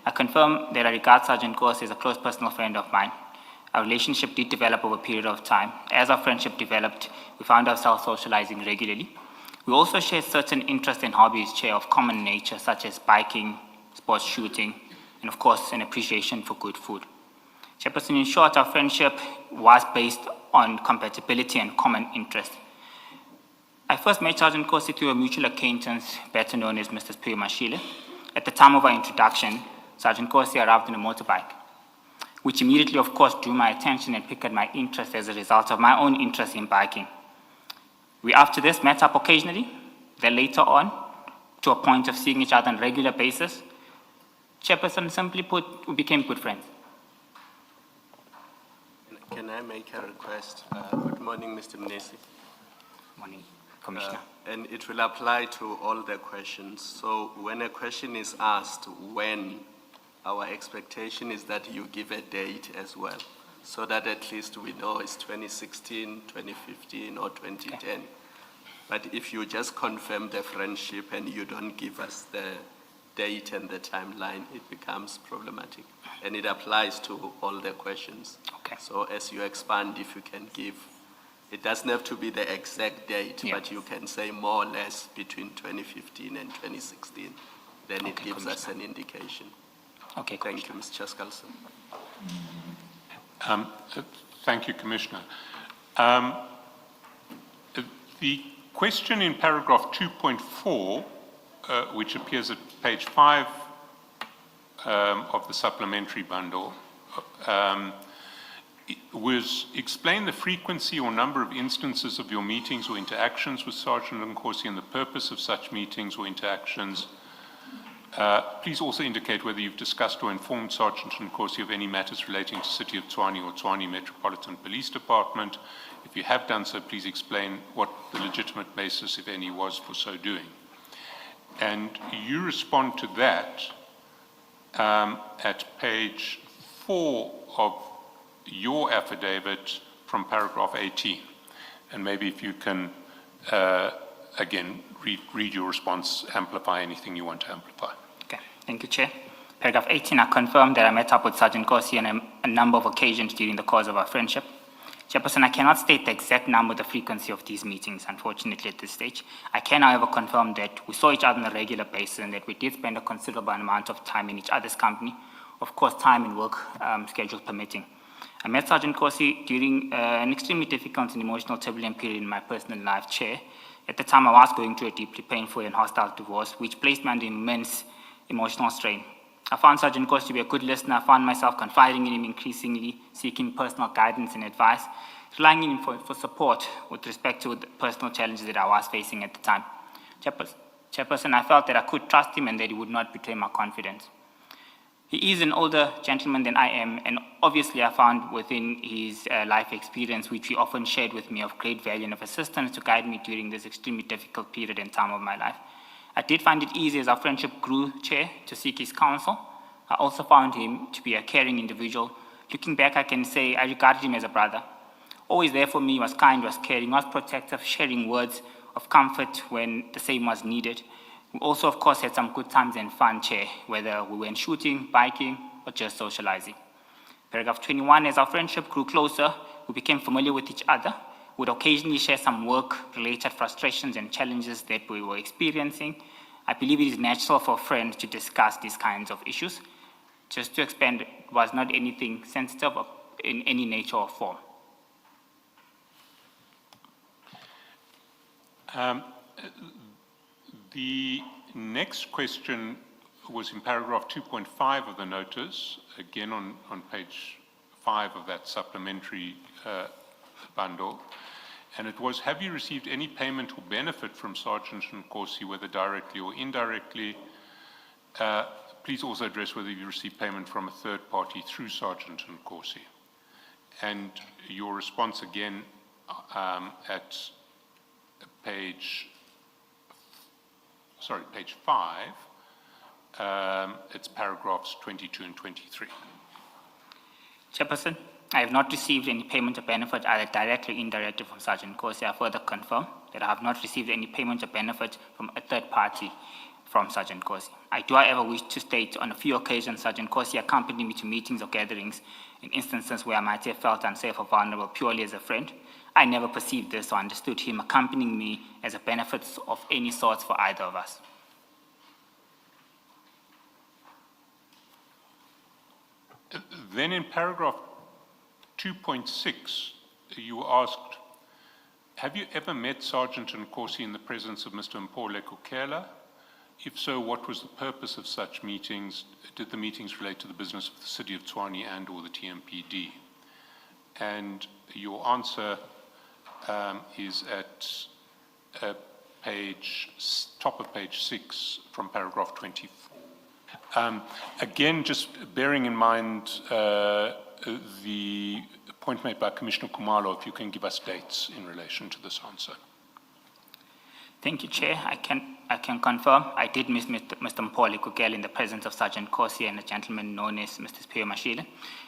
I confirm that I regard Sergeant Nkosi as a close personal friend of mine. Our relationship did develop over a period of time. As our friendship developed, we found ourselves socializing regularly. We also share certain interests and hobbies, Chair, of common nature, such as biking, sports shooting, and of course, an appreciation for good food. Chairperson, in short, our friendship was based on compatibility and common interest. I first met Sergeant Nkosi through a mutual acquaintance, better known as Mr. Spiyo Mashile. At the time of our introduction, Sergeant Nkosi arrived on a motorbike, which immediately, of course, drew my attention and piqued my interest as a result of my own interest in biking. We after this met up occasionally, then later on, to a point of seeing each other on a regular basis. Chairperson, simply put, we became good friends. Can I make a request? Good morning, Mr. Minisi. Morning, Commissioner. And it will apply to all the questions. So when a question is asked, when, our expectation is that you give a date as well, so that at least we know it's 2016, 2015, or 2010. Okay. But if you just confirm the friendship and you don't give us the date and the timeline, it becomes problematic. And it applies to all the questions. Okay. So as you expand, if you can give, it doesn't have to be the exact date, but you can say more or less between 2015 and 2016. Then it gives us an indication. Okay, thank you, Mr. Chaskalson. Thank you, Commissioner. The question in paragraph 2.4, which appears at page 5 of the supplementary bundle, was explain the frequency or number of instances of your meetings or interactions with Sergeant Nkosi and the purpose of such meetings or interactions. Please also indicate whether you've discussed or informed Sergeant Nkosi of any matters relating to City of Tshwane or Tshwane Metropolitan Police Department. If you have done so, please explain what the legitimate basis, if any, was for so doing. And you respond to that at page 4 of your affidavit from paragraph 18. And maybe if you can, again, read your response, amplify anything you want to amplify. Okay, thank you, Chair. Paragraph 18, I confirm that I met up with Sergeant Nkosi on a number of occasions during the course of our friendship. Chairperson, I cannot state the exact number or the frequency of these meetings, unfortunately, at this stage. I can, however, confirm that we saw each other on a regular basis and that we did spend a considerable amount of time in each other's company, of course, time and work schedules permitting. I met Sergeant Nkosi during an extremely difficult and emotional turbulent period in my personal life, Chair. At the time, I was going through a deeply painful and hostile divorce, which placed me under immense emotional strain. I found Sergeant Nkosi to be a good listener. I found myself confiding in him increasingly, seeking personal guidance and advice, relying on him for support with respect to the personal challenges that I was facing at the time. Chairperson, I felt that I could trust him and that he would not betray my confidence. He is an older gentleman than I am, and obviously I found within his life experience, which he often shared with me, of great value and of assistance to guide me during this extremely difficult period and time of my life. I did find it easy as our friendship grew, Chair, to seek his counsel. I also found him to be a caring individual. Looking back, I can say I regarded him as a brother. Always there for me, was kind, was caring, was protective, sharing words of comfort when the same was needed. We also, of course, had some good times and fun, Chair, whether we went shooting, biking, or just socializing. Paragraph 21, as our friendship grew closer, we became familiar with each other. We would occasionally share some work-related frustrations and challenges that we were experiencing. I believe it is natural for friends to discuss these kinds of issues. Just to expand, it was not anything sensitive in any nature or form. The next question was in paragraph 2.5 of the notice, again on page 5 of that supplementary bundle. And it was, have you received any payment or benefit from Sergeant Nkosi, whether directly or indirectly? Please also address whether you received payment from a third party through Sergeant Nkosi. And your response again at page 5, it's paragraphs 22 and 23. Chairperson, I have not received any payment or benefit either directly or indirectly from Sergeant Nkosi. I further confirm that I have not received any payment or benefit from a third party from Sergeant Nkosi. I do, however, wish to state on a few occasions Sergeant Nkosi accompanied me to meetings or gatherings in instances where I might have felt unsafe or vulnerable purely as a friend. I never perceived this or understood him accompanying me as a benefit of any sort for either of us. Then in paragraph 2.6, you were asked, have you ever met Sergeant Nkosi in the presence of Mr. Mpole Kukela? If so, what was the purpose of such meetings? Did the meetings relate to the business of the City of Tshwane and or the TMPD? And your answer is at top of page 6 from paragraph 24. Again, just bearing in mind the point made by Commissioner Kumalo, if you can give us dates in relation to this answer. Thank you, Chair. I can confirm I did meet Mr. Mpole Kukela in the presence of Sergeant Nkosi and a gentleman known as Mr. Spio Mashile.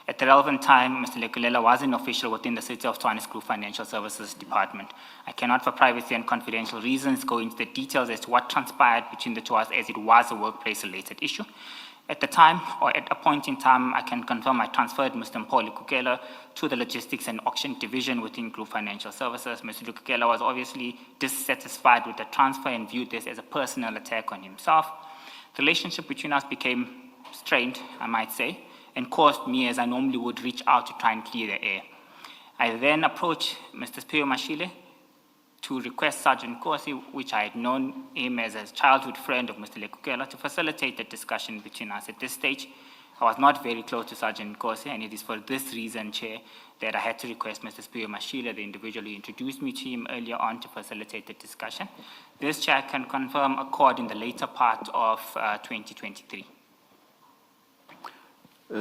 At the relevant time, Mr. Lekulela was an official within the City of Tshwane's Group Financial Services Department. I cannot, for privacy and confidential reasons, go into the details as to what transpired between the two of us, as it was a workplace-related issue. At the time, or at a point in time, I can confirm I transferred Mr. Mpole Kukela to the Logistics and Auction Division within Group Financial Services. Mr. Kukela was obviously dissatisfied with the transfer and viewed this as a personal attack on himself. The relationship between us became strained, I might say, and caused me, as I normally would, reach out to try and clear the air. I then approached Mr. Spio Mashile to request Sergeant Nkosi, which I had known him as a childhood friend of Mr. Lekukela, to facilitate the discussion between us. At this stage, I was not very close to Sergeant Nkosi, and it is for this reason, Chair, that I had to request Mr. Spio Mashile, the individual who introduced me to him earlier on, to facilitate the discussion. This, Chair, can confirm occurred in the later part of 2023.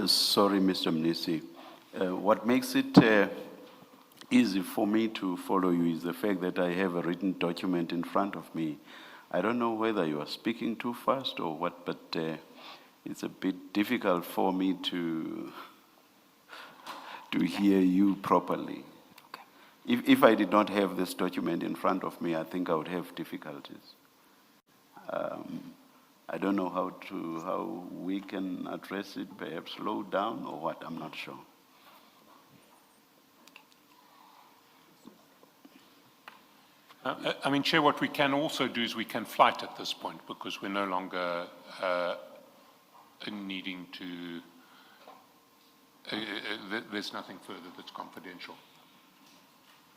Sorry, Mr. Minisi. What makes it easy for me to follow you is the fact that I have a written document in front of me. I don't know whether you are speaking too fast or what, but it's a bit difficult for me to hear you properly. Okay. If I did not have this document in front of me, I think I would have difficulties. I don't know how we can address it, perhaps slow down or what, I'm not sure. I mean, Chair, what we can also do is we can flight at this point because we're no longer needing to, there's nothing further that's confidential.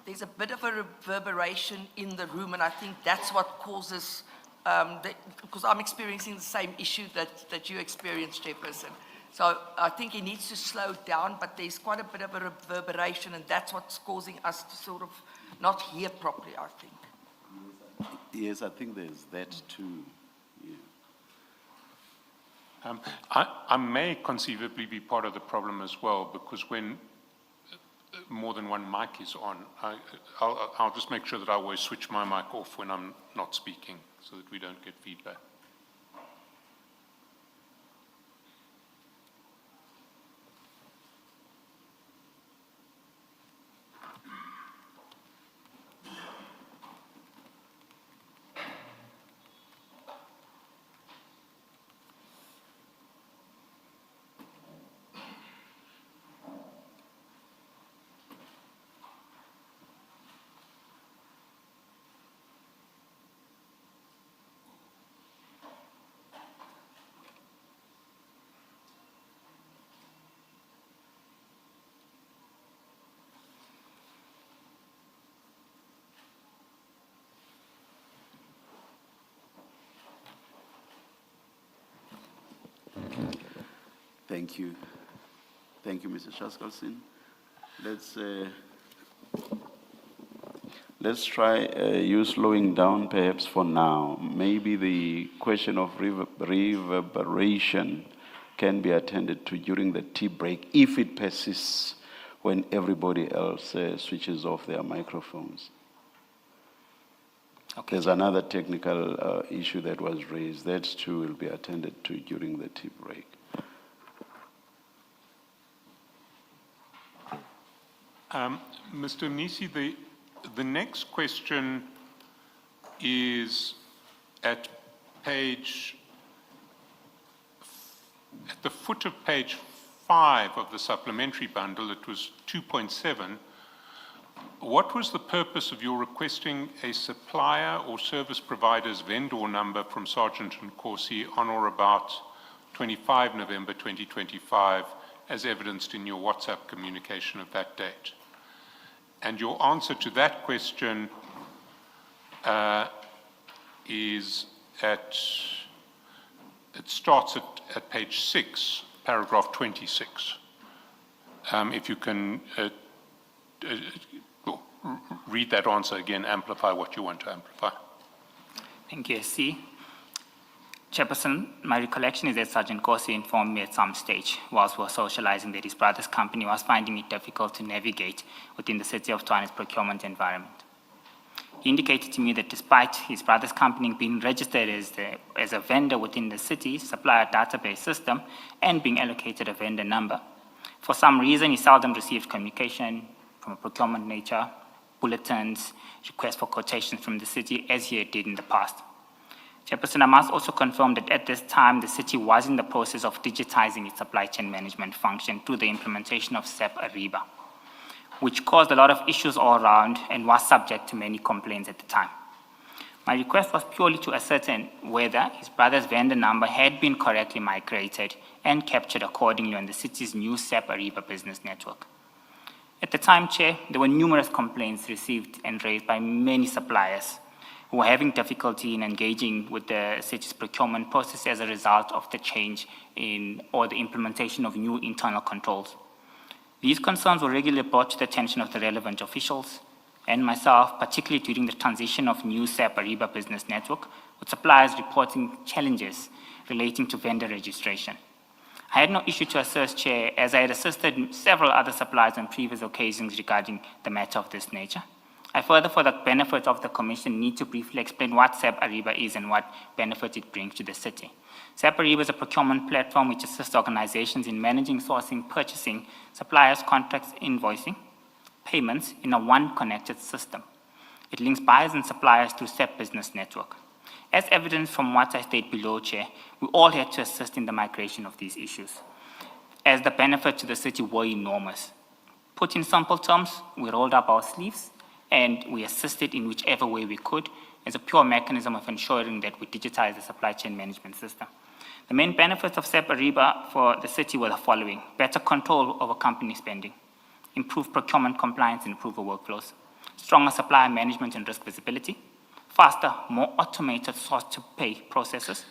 There's a bit of a reverberation in the room, and I think that's what causes, because I'm experiencing the same issue that you experienced, Chairperson. So I think he needs to slow down, but there's quite a bit of a reverberation, and that's what's causing us to sort of not hear properly, I think. Yes, I think there's that too. Yeah. I may conceivably be part of the problem as well, because when more than one mic is on, I'll just make sure that I always switch my mic off when I'm not speaking so that we don't get feedback. Thank you. Thank you, Mr. Shaskalsin. Let's try you slowing down perhaps for now. Maybe the question of reverberation can be attended to during the tea break if it persists when everybody else switches off their microphones. Okay. There's another technical issue that was raised. That too will be attended to during the tea break. Mr. Minisi, the next question is at page At the foot of page 5 of the supplementary bundle, it was 2.7. What was the purpose of your requesting a supplier or service provider's vendor number from Sergeant Nkosi on or about 25 November 2025, as evidenced in your WhatsApp communication of that date? And your answer to that question is it starts at page 6, paragraph 26. If you can read that answer again, amplify what you want to amplify. Thank you, SC. Chairperson, my recollection is that Sergeant Nkosi informed me at some stage, whilst we were socializing, that his brother's company was finding it difficult to navigate within the City of Tshwane's procurement environment. He indicated to me that despite his brother's company being registered as a vendor within the city's supplier database system and being allocated a vendor number, for some reason he seldom received communication from a procurement nature, bulletins, requests for quotations from the city as he did in the past. Chairperson, I must also confirm that at this time the city was in the process of digitizing its supply chain management function through the implementation of SAP Ariba, which caused a lot of issues all around and was subject to many complaints at the time. My request was purely to ascertain whether his brother's vendor number had been correctly migrated and captured accordingly on the city's new SAP Ariba business network. At the time, Chair, there were numerous complaints received and raised by many suppliers who were having difficulty in engaging with the city's procurement process as a result of the change in or the implementation of new internal controls. These concerns were regularly brought to the attention of the relevant officials and myself, particularly during the transition of new SAP Ariba business network, with suppliers reporting challenges relating to vendor registration. I had no issue to assist, Chair, as I had assisted several other suppliers on previous occasions regarding the matter of this nature. I further, for the benefit of the Commission, need to briefly explain what SAP Ariba is and what benefit it brings to the city. SAP Ariba is a procurement platform which assists organizations in managing, sourcing, purchasing, suppliers, contracts, invoicing, payments in a one connected system. It links buyers and suppliers through SAP Business Network. As evidenced from what I state below, Chair, we all had to assist in the migration of these issues, as the benefits to the city were enormous. Put in simple terms, we rolled up our sleeves and we assisted in whichever way we could as a pure mechanism of ensuring that we digitize the supply chain management system. The main benefits of SAP Ariba for the city were the following: better control over company spending, improved procurement compliance and improved workflows, stronger supplier management and risk visibility, faster, more automated source-to-pay processes,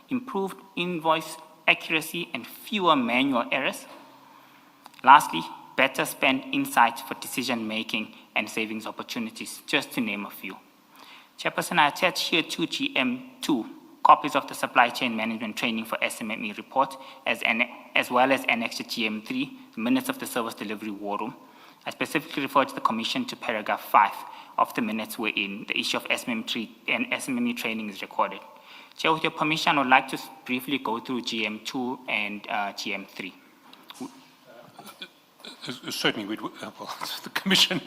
improved invoice accuracy and fewer manual errors. Lastly, better spend insights for decision-making and savings opportunities, just to name a few. Chairperson, I attach here to GM2 copies of the supply chain management training for SMME report, as well as annex to GM3, the minutes of the service delivery war room. I specifically refer to the Commission to paragraph 5 of the minutes wherein the issue of SMME training is recorded. Chair, with your permission, I would like to briefly go through GM2 and GM3. Certainly, well, the Commission,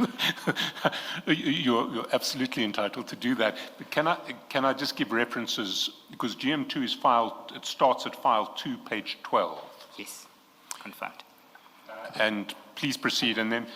you're absolutely entitled to do that. But can I just give references, because GM2 is filed, it starts at file 2, page 12. Yes, confirmed. And please proceed, and then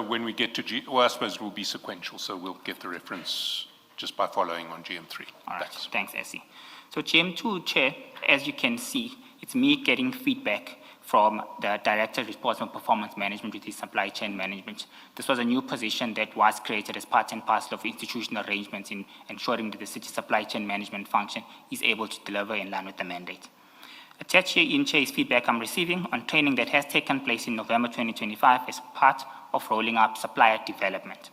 when we get to well, I suppose it will be sequential, so we'll get the reference just by following on GM3. All right, thanks, Essie. So GM2, Chair, as you can see, it's me getting feedback from the Director responsible for performance management with his supply chain management. This was a new position that was created as part and parcel of institutional arrangements in ensuring that the city supply chain management function is able to deliver in line with the mandate. Attached here in Chair is feedback I'm receiving on training that has taken place in November 2025 as part of rolling up supplier development.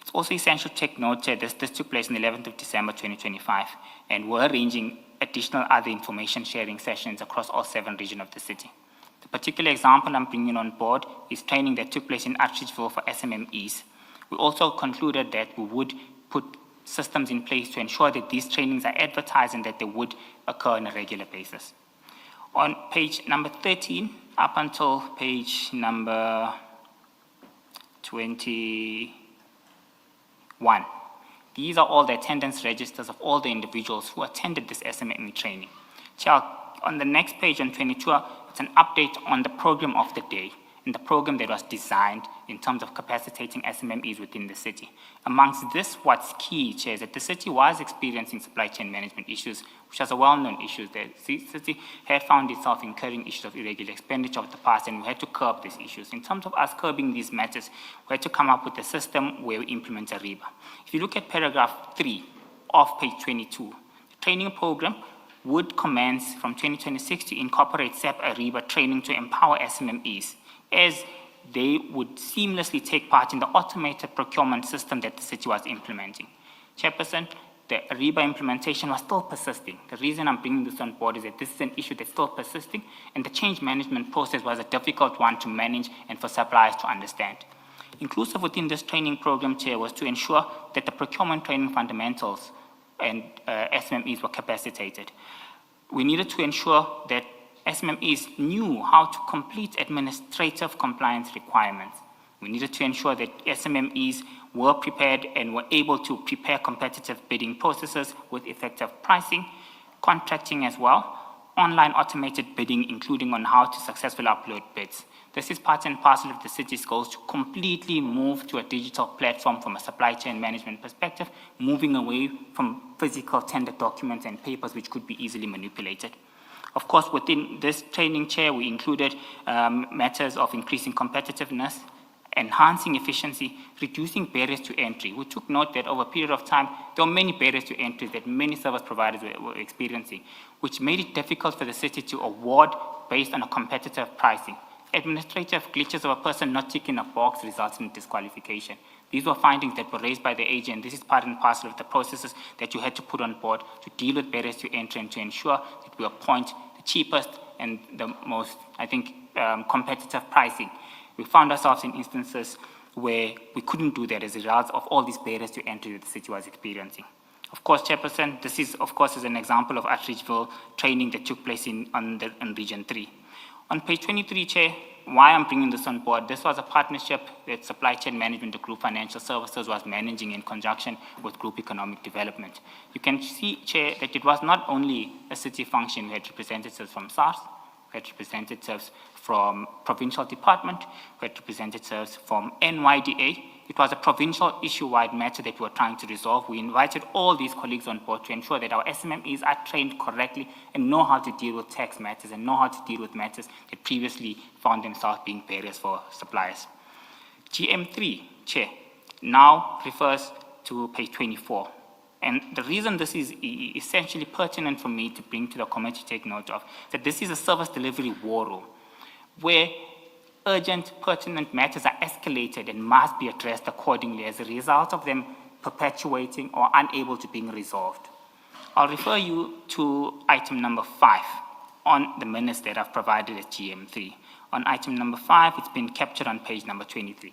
It's also essential to take note that this took place on the 11th of December 2025, and we're arranging additional other information sharing sessions across all 7 regions of the city. The particular example I'm bringing on board is training that took place in Archiville for SMMEs. We also concluded that we would put systems in place to ensure that these trainings are advertised and that they would occur on a regular basis. On page number 13, up until page number 21, these are all the attendance registers of all the individuals who attended this SMME training. Chair, On the next page, on 22, it's an update on the program of the day and the program that was designed in terms of capacitating SMMEs within the city. Amongst this, what's key, Chair, is that the city was experiencing supply chain management issues, which was a well-known issue. The city had found itself incurring issues of irregular expenditure of the past, and we had to curb these issues. In terms of us curbing these matters, we had to come up with a system where we implement a RIBA. If you look at paragraph 3 of page 22, the training program would commence from 2026 to incorporate SAP Ariba training to empower SMMEs, as they would seamlessly take part in the automated procurement system that the city was implementing. Chairperson, the Ariba implementation was still persisting. The reason I'm bringing this on board is that this is an issue that's still persisting, and the change management process was a difficult one to manage and for suppliers to understand. Inclusive within this training program, Chair, was to ensure that the procurement training fundamentals and SMMEs were capacitated. We needed to ensure that SMMEs knew how to complete administrative compliance requirements. We needed to ensure that SMMEs were prepared and were able to prepare competitive bidding processes with effective pricing, contracting as well, online automated bidding, including on how to successfully upload bids. This is part and parcel of the city's goals to completely move to a digital platform from a supply chain management perspective, moving away from physical tender documents and papers which could be easily manipulated. Of course, within this training, Chair, we included matters of increasing competitiveness, enhancing efficiency, reducing barriers to entry. We took note that over a period of time, there were many barriers to entry that many service providers were experiencing, which made it difficult for the city to award based on a competitive pricing. Administrative glitches of a person not ticking a box resulted in disqualification. These were findings that were raised by the AG, and this is part and parcel of the processes that you had to put on board to deal with barriers to entry and to ensure that we appoint the cheapest and the most, I think, competitive pricing. We found ourselves in instances where we couldn't do that as a result of all these barriers to entry that the city was experiencing. Of course, Chairperson, this is, of course, is an example of Outreachville training that took place in Region 3. On page 23, Chair, why I'm bringing this on board, this was a partnership that Supply Chain Management, the Group Financial Services, was managing in conjunction with Group Economic Development. You can see, Chair, that it was not only a city function. We had representatives from SARS, we had representatives from Provincial Department, we had representatives from NYDA. It was a provincial issue-wide matter that we were trying to resolve. We invited all these colleagues on board to ensure that our SMMEs are trained correctly and know how to deal with tax matters and know how to deal with matters that previously found themselves being barriers for suppliers. GM3, Chair, now refers to page 24. And the reason this is essentially pertinent for me to bring to the committee to take note of, that this is a service delivery war room, where urgent, pertinent matters are escalated and must be addressed accordingly as a result of them perpetuating or unable to being resolved. I'll refer you to item number 5 on the minutes that I've provided at GM3. On item number 5, it's been captured on page number 23.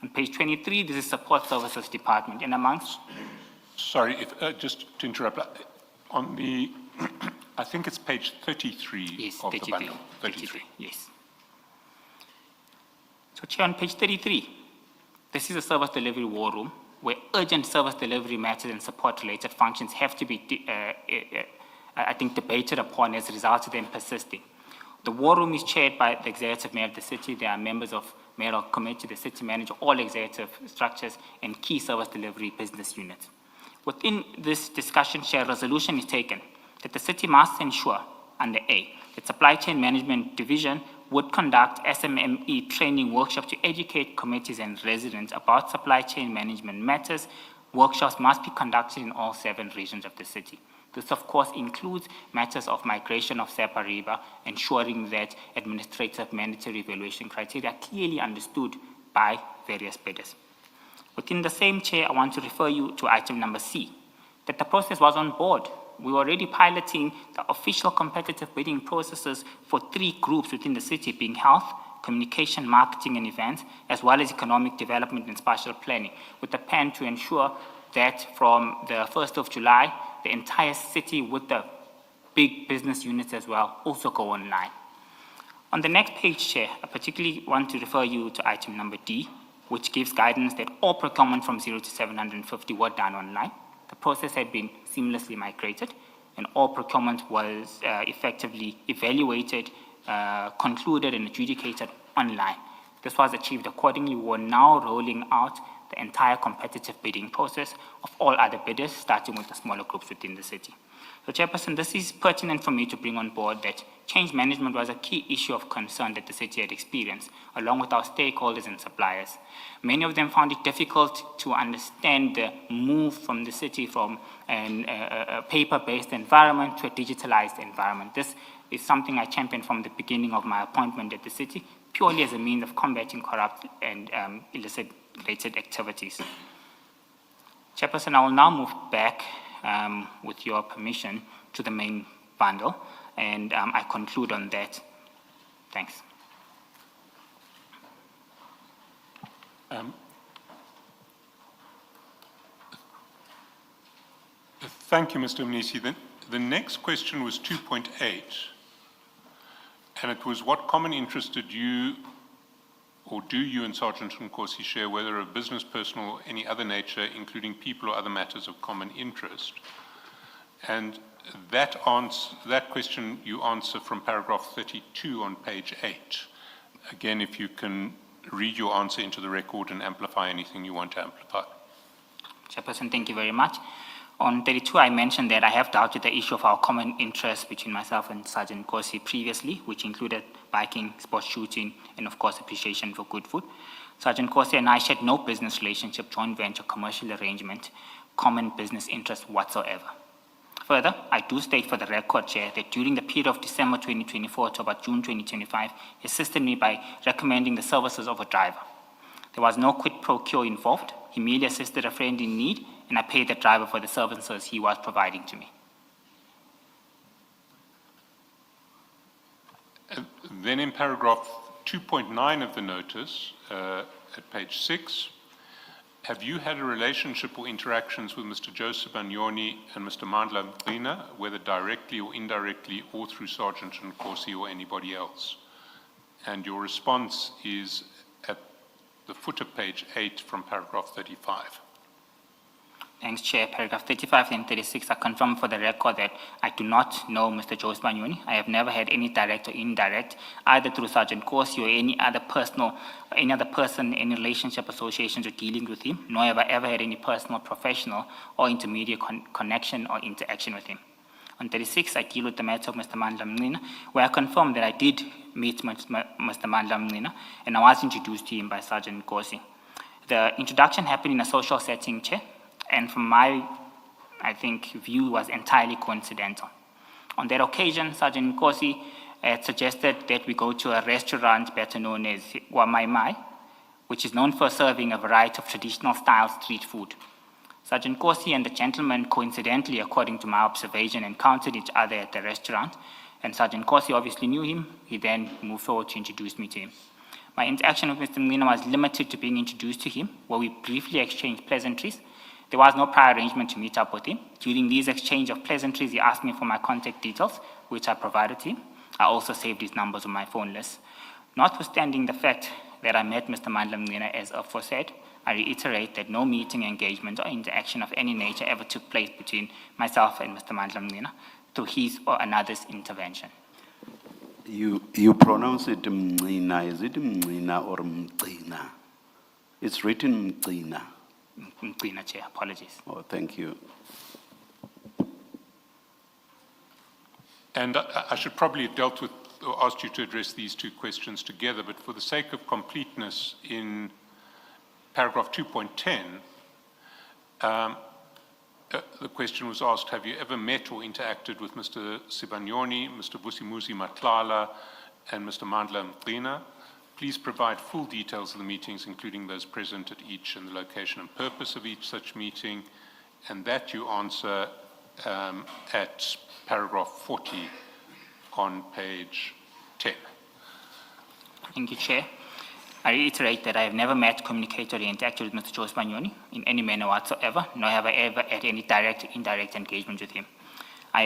On page 23, this is Support Services Department, and amongst... Sorry, just to interrupt, on the, I think it's page 33 yes, of 33, the bundle. 33. Yes. So, Chair, on page 33, this is a service delivery war room where urgent service delivery matters and support-related functions have to be, I think, debated upon as a result of them persisting. The war room is chaired by the executive mayor of the city. There are members of mayoral committee, the city manager, all executive structures, and key service delivery business units. Within this discussion, Chair, resolution is taken that the city must ensure, under A, that Supply Chain Management Division would conduct SMME training workshops to educate committees and residents about supply chain management matters. Workshops must be conducted in all 7 regions of the city. This, of course, includes matters of migration of SAP Ariba, ensuring that administrative mandatory evaluation criteria are clearly understood by various bidders. Within the same, Chair, I want to refer you to item number C, that the process was on board. We were already piloting the official competitive bidding processes for 3 groups within the city, being health, communication, marketing, and events, as well as economic development and spatial planning, with a plan to ensure that from the 1st of July, the entire city with the big business units as well also go online. On the next page, Chair, I particularly want to refer you to item number D, which gives guidance that all procurement from 0 to 750 were done online. The process had been seamlessly migrated. and all procurement was effectively evaluated, concluded and adjudicated online. This was achieved accordingly. We're now rolling out the entire competitive bidding process of all other bidders, starting with the smaller groups within the city. So, Chairperson, this is pertinent for me to bring on board that change management was a key issue of concern that the city had experienced, along with our stakeholders and suppliers. Many of them found it difficult to understand the move from the city from a paper-based environment to a digitalized environment. This is something I championed from the beginning of my appointment at the city, purely as a means of combating corrupt and illicit-related activities. Chairperson, I will now move back, with your permission, to the main bundle, and I conclude on that. Thanks. Thank you, Mr. Minisi. The next question was 2.8, and it was what common interest did you or do you and Sergeant Nkosi share, whether of business, personal, or any other nature, including people or other matters of common interest? And that question you answer from paragraph 32 on page 8. Again, if you can read your answer into the record and amplify anything you want to amplify. Chairperson, thank you very much. On 32, I mentioned that I have dealt with the issue of our common interest between myself and Sergeant Nkosi previously, which included biking, sports shooting, and of course appreciation for good food. Sergeant Nkosi and I shared no business relationship, joint venture, commercial arrangement, common business interest whatsoever. Further, I do state for the record, Chair, that during the period of December 2024 to about June 2025, he assisted me by recommending the services of a driver. There was no quid pro quo involved. He merely assisted a friend in need, and I paid the driver for the services he was providing to me. Then in paragraph 2.9 of the notice, at page 6, have you had a relationship or interactions with Mr. Joseph Banyoni and Mr. Mandla, whether directly or indirectly or through Sergeant Nkosi or anybody else? And your response is at the footer page 8 from paragraph 35. Thanks, Chair. Paragraph 35 and 36, I confirm for the record that I do not know Mr. Joseph Banyoni. I have never had any direct or indirect, either through Sergeant Nkosi or any other person, any relationship, associations, or dealing with him, nor have I ever had any personal, professional, or intermediate connection or interaction with him. On 36, I deal with the matter of Mr. Mandla, where I confirm that I did meet Mr. Mandla, and I was introduced to him by Sergeant Nkosi. The introduction happened in a social setting, Chair, and from my, I think, view, was entirely coincidental. On that occasion, Sergeant Nkosi had suggested that we go to a restaurant better known as Mai, which is known for serving a variety of traditional style street food. Sergeant Nkosi and the gentleman, coincidentally, according to my observation, encountered each other at the restaurant, and Sergeant Nkosi obviously knew him. He then moved forward to introduce me to him. My interaction with Mr. Mngqina was limited to being introduced to him, where we briefly exchanged pleasantries. There was no prior arrangement to meet up with him. During these exchange of pleasantries, he asked me for my contact details, which I provided to him. I also saved his numbers on my phone list. Notwithstanding the fact that I met Mr. Mandla as aforesaid, I reiterate that no meeting, engagement, or interaction of any nature ever took place between myself and Mr. Mandla through his or another's intervention. You pronounce it Mngqina. Is it Mngqina or Mngqina? It's written Mngqina. Mngqina, Chair. Apologies. Oh, thank you. And I should probably have dealt with or asked you to address these two questions together, but for the sake of completeness, in paragraph 2.10, the question was asked, have you ever met or interacted with Mr. Sibanyoni, Mr. Vusimuzi Matlala, and Mr. Mandla Mngqina? Please provide full details of the meetings, including those present at each and the location and purpose of each such meeting, and that you answer at paragraph 40 on page 10. Thank you, Chair. I reiterate that I have never met, communicated, or interacted with Mr. Joseph Banyoni in any manner whatsoever, nor have I ever had any direct or indirect engagement with him. I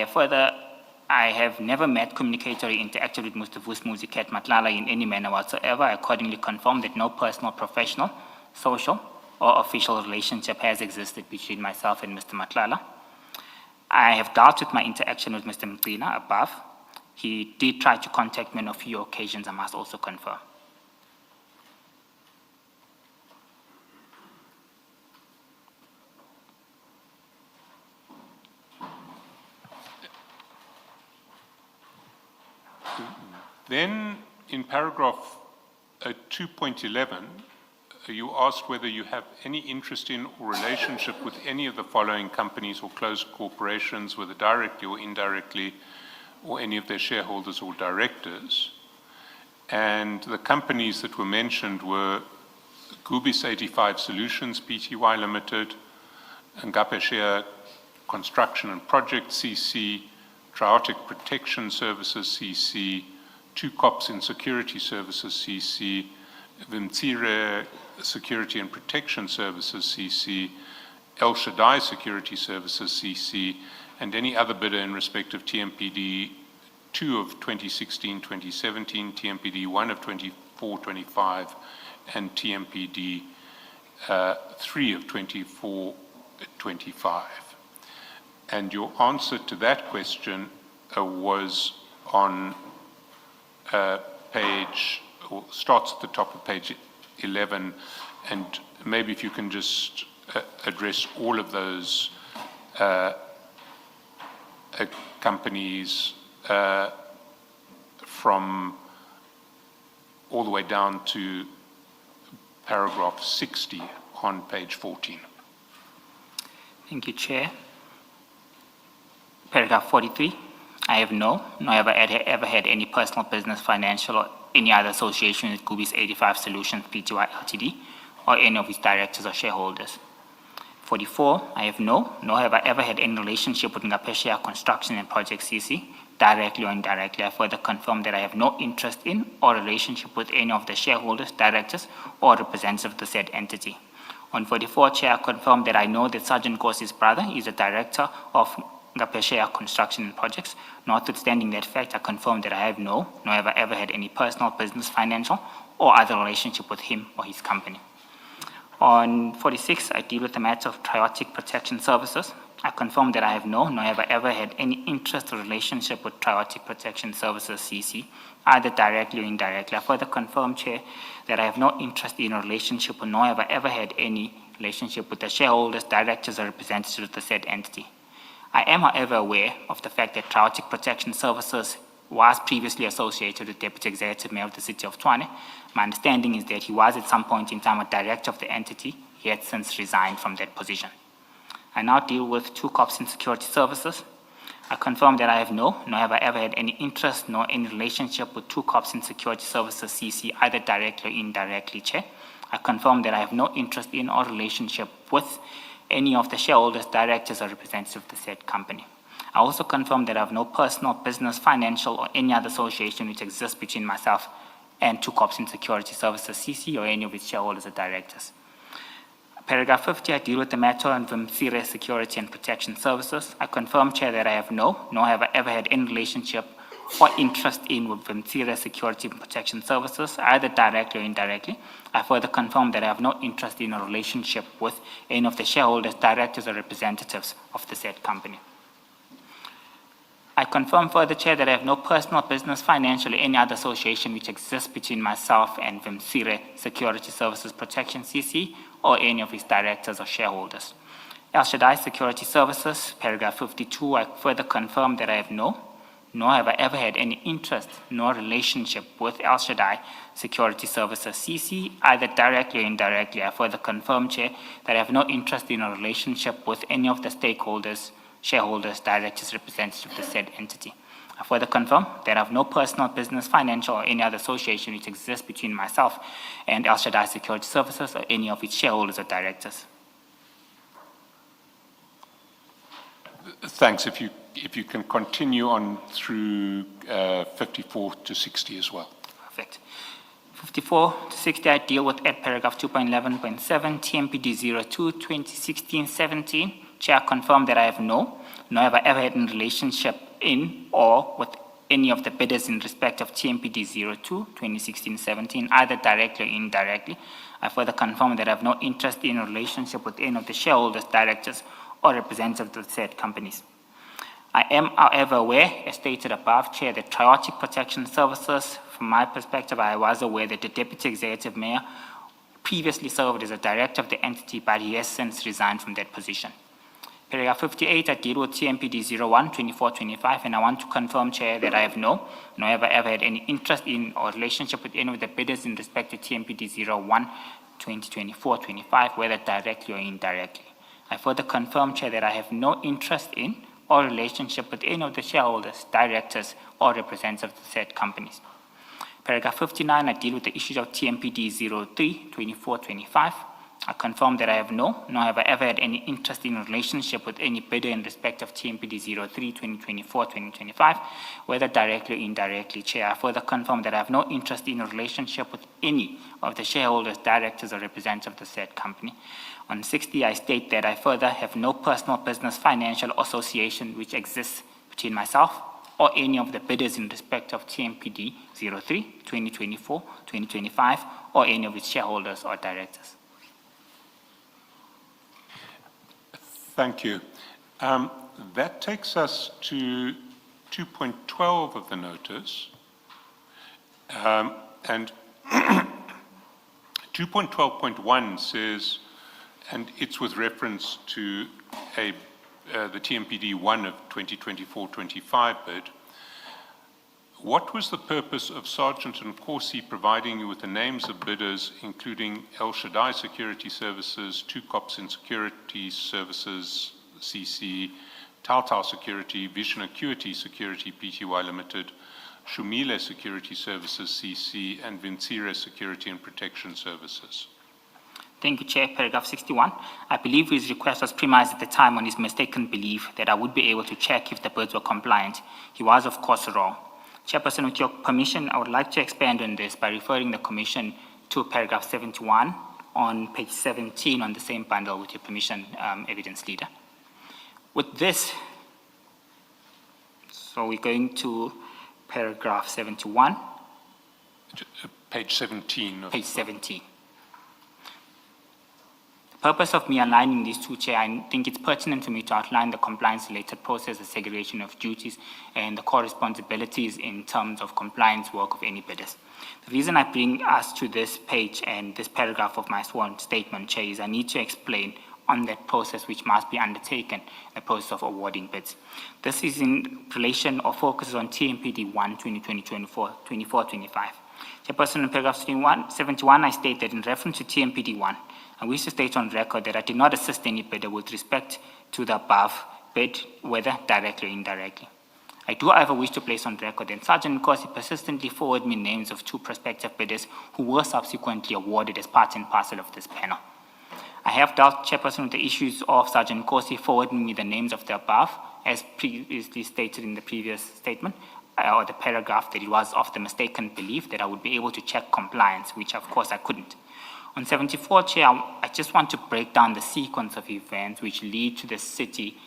have never met, communicated, or interacted with Mr. Vusimuzi Matlala in any manner whatsoever. I accordingly confirm that no personal, professional, social, or official relationship has existed between myself and Mr. Matlala. I have dealt with my interaction with Mr. Mqina above. He did try to contact me on a few occasions, I must also confirm. Then, in paragraph 2.11, you asked whether you have any interest in or relationship with any of the following companies or closed corporations, whether directly or indirectly, or any of their shareholders or directors. And the companies that were mentioned were Gubis 85 Solutions Pty Limited, Ngapeshia Construction and Project CC, Triotic Protection Services CC, Two Cops in Security Services CC, Vimtsire Security and Protection Services CC, El Shaddai Security Services CC, and any other bidder in respect of TMPD 2 of 2016-2017, TMPD 1 of 24-25, and TMPD 3 of 24-25. And your answer to that question was on page, or starts at the top of page 11, and maybe if you can just address all of those companies from all the way down to paragraph 60 on page 14. Thank you, Chair. Paragraph 43. I have nor have I ever had any personal business, financial, or any other association with Gubis 85 Solutions Pty Ltd, or any of its directors or shareholders. 44. I have nor have I ever had any relationship with Ngapeshia Construction and Project CC, directly or indirectly. I further confirm that I have no interest in or relationship with any of the shareholders, directors, or representatives of the said entity. On 44, Chair, I confirm that I know that Sergeant Nkosi's brother is a director of Ngapeshia Construction and Projects. Notwithstanding that fact, I confirm that I have nor have I ever had any personal, business, financial, or other relationship with him or his company. On 46, I deal with the matter of Triotic Protection Services. I confirm that I have nor have I ever had any interest or relationship with Triotic Protection Services CC, either directly or indirectly. I further confirm, Chair, that I have no interest in a relationship, or nor have I ever had any relationship with the shareholders, directors, or representatives of the said entity. I am, however, aware of the fact that Triotic Protection Services was previously associated with Deputy Executive Mayor of the City of Tshwane. My understanding is that he was at some point in time a director of the entity. He had since resigned from that position. I now deal with Two Cops in Security Services. I confirm that I have nor have I ever had any interest nor any relationship with Two Cops in Security Services CC, either directly or indirectly, Chair. I confirm that I have no interest in or relationship with any of the shareholders, directors, or representatives of the said company. I also confirm that I have no personal, business, financial, or any other association which exists between myself and Two Cops in Security Services CC or any of its shareholders or directors. Paragraph 50, I deal with the matter on Vimtsire Security and Protection Services. I confirm, Chair, that I have nor have I ever had any relationship or interest in with Vimtsire Security and Protection Services, either directly or indirectly. I further confirm that I have no interest in a relationship with any of the shareholders, directors, or representatives of the said company. I confirm further, Chair, that I have no personal, business, financial, or any other association which exists between myself and Vimtsire Security Services Protection CC or any of its directors or shareholders. El Shaddai Security Services, paragraph 52, I further confirm that I have nor have I ever had any interest nor relationship with El Shaddai Security Services CC, either directly or indirectly. I further confirm, Chair, that I have no interest in a relationship with any of the stakeholders, shareholders, directors, representatives of the said entity. I further confirm that I have no personal, business, financial, or any other association which exists between myself and El Shaddai Security Services or any of its shareholders or directors. Thanks. If you can continue on through 54 to 60 as well. Perfect. 54 to 60, I deal with at paragraph 2.11.7, TMPD 02, 2016-17. Chair, I confirm that I have nor have I ever had a relationship in or with any of the bidders in respect of TMPD 02, 2016-17, either directly or indirectly. I further confirm that I have no interest in a relationship with any of the shareholders, directors, or representatives of the said companies. I am, however, aware, as stated above, Chair, that Triotic Protection Services, from my perspective, I was aware that the Deputy Executive Mayor previously served as a director of the entity, but he has since resigned from that position. Paragraph 58, I deal with TMPD 01-2425, and I want to confirm, Chair, that I have nor have I ever had any interest in or relationship with any of the bidders in respect to TMPD 01-2024-25, whether directly or indirectly. I further confirm, Chair, that I have no interest in or relationship with any of the shareholders, directors, or representatives of the said companies. Paragraph 59, I deal with the issues of TMPD 03-2425. I confirm that I have nor have I ever had any interest in relationship with any bidder in respect of TMPD 03-2024-2025, whether directly or indirectly. Chair, I further confirm that I have no interest in a relationship with any of the shareholders, directors, or representatives of the said company. On 60, I state that I further have no personal business financial association which exists between myself or any of the bidders in respect of TMPD 03-2024-2025 or any of its shareholders or directors. Thank you. That takes us to 2.12 of the notice. And 2.12.1 says, and it's with reference to the TMPD 1 of 2024-25 bid. What was the purpose of Sargent and Corsi providing you with the names of bidders, including El Shaddai Security Services, Two Cops in Security Services, CC, Tautau Security, Vision Acuity Security Pty Limited, Shumile Security Services, CC, and Vincere Security and Protection Services? Thank you, Chair. Paragraph 61. I believe his request was premised at the time on his mistaken belief that I would be able to check if the bids were compliant. He was, of course, wrong. Chairperson, with your permission, I would like to expand on this by referring the Commission to paragraph 71 on page 17 on the same bundle, with your permission, Evidence Leader. With this, so we're going to paragraph 71. Page 17. Page 17. The purpose of me aligning these two, Chair, I think it's pertinent for me to outline the compliance-related process, the segregation of duties, and the core responsibilities in terms of compliance work of any bidders. The reason I bring us to this page and this paragraph of my sworn statement, Chair, is I need to explain on that process which must be undertaken in the process of awarding bids. This is in relation or focuses on TMPD 1, 2020-24-25. Chairperson, in paragraph 71, I state that in reference to TMPD 1, I wish to state on record that I did not assist any bidder with respect to the above bid, whether directly or indirectly. I do, however, wish to place on record that Sergeant Nkosi persistently forwarded me names of two prospective bidders who were subsequently awarded as part and parcel of this panel. I have dealt, Chairperson, with the issues of Sergeant Nkosi forwarding me the names of the above, as previously stated in the previous statement, or the paragraph, that it was of the mistaken belief that I would be able to check compliance, which of course I couldn't. On 74, Chair, I just want to break down the sequence of events which lead to the city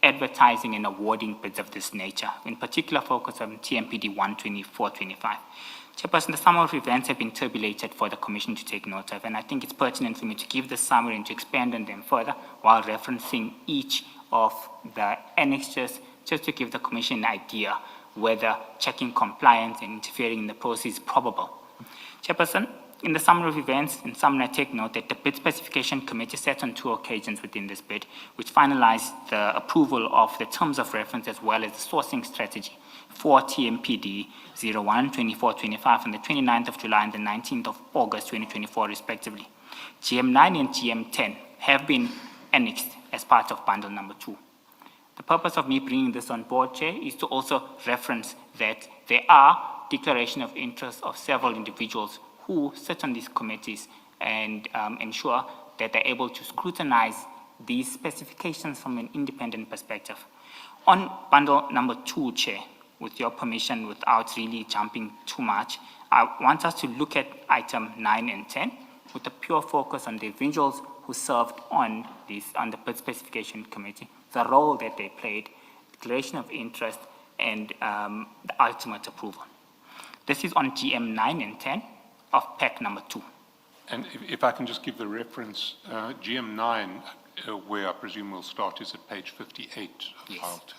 advertising and awarding bids of this nature, in particular focus on TMPD 1-24-25. Chairperson, the summary of events have been tabulated for the Commission to take note of, and I think it's pertinent for me to give the summary and to expand on them further while referencing each of the annexures, just to give the Commission an idea whether checking compliance and interfering in the process is probable. Chairperson, in the summary of events, in summary, I take note that the Bid Specification Committee sat on 2 occasions within this bid, which finalized the approval of the terms of reference as well as the sourcing strategy for TMPD 01-24-25 on the 29th of July and the 19th of August 2024, respectively. GM9 and GM10 have been annexed as part of bundle number 2. The purpose of me bringing this on board, Chair, is to also reference that there are declaration of interest of several individuals who sit on these committees and ensure that they're able to scrutinize these specifications from an independent perspective. On bundle number 2, Chair, with your permission, without really jumping too much, I want us to look at item 9 and 10 with a pure focus on the individuals who served on the Bid Specification Committee, the role that they played, declaration of interest, and the ultimate approval. This is on GM 9 and 10 of PEC number 2. And if I can just give the reference, GM9, where I presume we'll start, is at page 58 of Yes. file 2.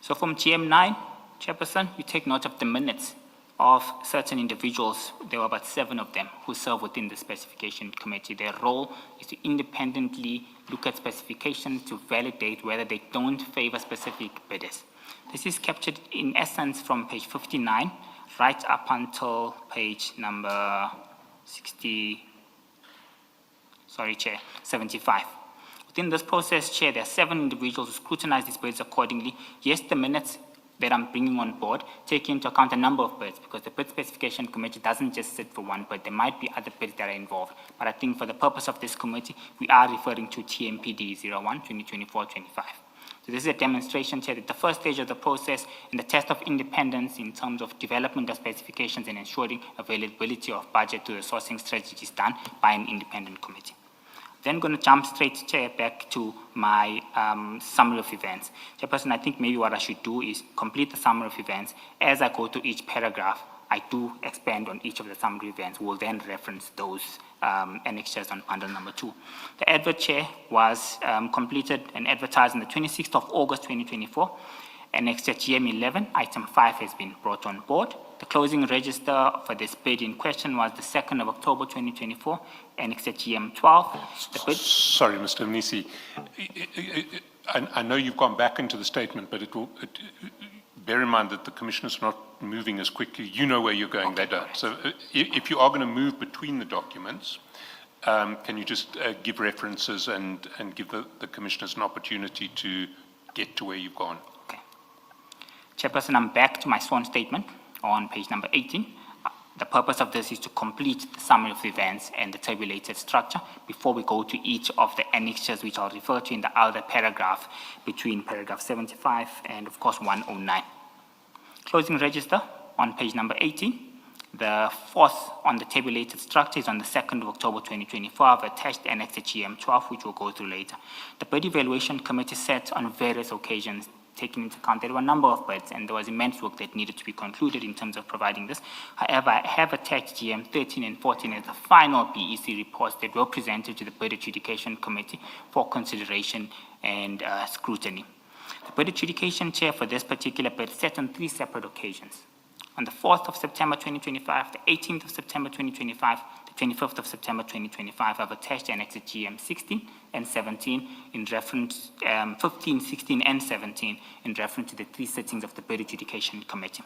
So from GM9, Chairperson, you take note of the minutes of certain individuals. There were about 7 of them who serve within the specification committee. Their role is to independently look at specifications to validate whether they don't favor specific bidders. This is captured in essence from page 59 right up until page number 75. Within this process, Chair, there are 7 individuals who scrutinize these bids accordingly. Yes, the minutes that I'm bringing on board take into account a number of bids, because the bid specification committee doesn't just sit for one bid. There might be other bids that are involved. But I think for the purpose of this committee, we are referring to TMPD 01, 2024-25. So this is a demonstration, Chair, that the first stage of the process and the test of independence in terms of development of specifications and ensuring availability of budget to the sourcing strategy is done by an independent committee. Then going to jump straight, Chair, back to my summary of events. Chairperson, I think maybe what I should do is complete the summary of events. As I go to each paragraph, I do expand on each of the summary events. We'll then reference those annexures on bundle number 2. The advert, Chair, was completed and advertised on the 26th of August 2024. Annexure GM11, item 5 has been brought on board. The closing register for this bid in question was the 2nd of October 2024, Annexure GM12. The bid Sorry, Mr. Minisi. I know you've gone back into the statement, but bear in mind that the Commissioner's not moving as quickly. You know where you're going, they don't. So if you are going to move between the documents, can you just give references and give the Commissioners an opportunity to get to where you've gone? Okay. Chairperson, I'm back to my sworn statement on page number 18. The purpose of this is to complete the summary of the events and the tabulated structure before we go to each of the annexures, which I'll refer to in the other paragraph between paragraph 75 and, of course, 109. Closing register on page number 18. The 4th on the tabulated structure is on the 2nd of October 2024. I've attached Annexure GM12, which we'll go through later. The bid evaluation committee sat on various occasions, taking into account there were a number of bids and there was immense work that needed to be concluded in terms of providing this. However, I have attached GM 13 and 14 as the final BEC reports that were presented to the bid adjudication committee for consideration and scrutiny. The bid adjudication, Chair, for this particular bid sat on 3 separate occasions. On the 4th of September 2025, the 18th of September 2025, the 25th of September 2025, I've attached Annexure GM 16 and 17 in reference, 15, 16, and 17 in reference to the 3 sittings of the bid adjudication committee.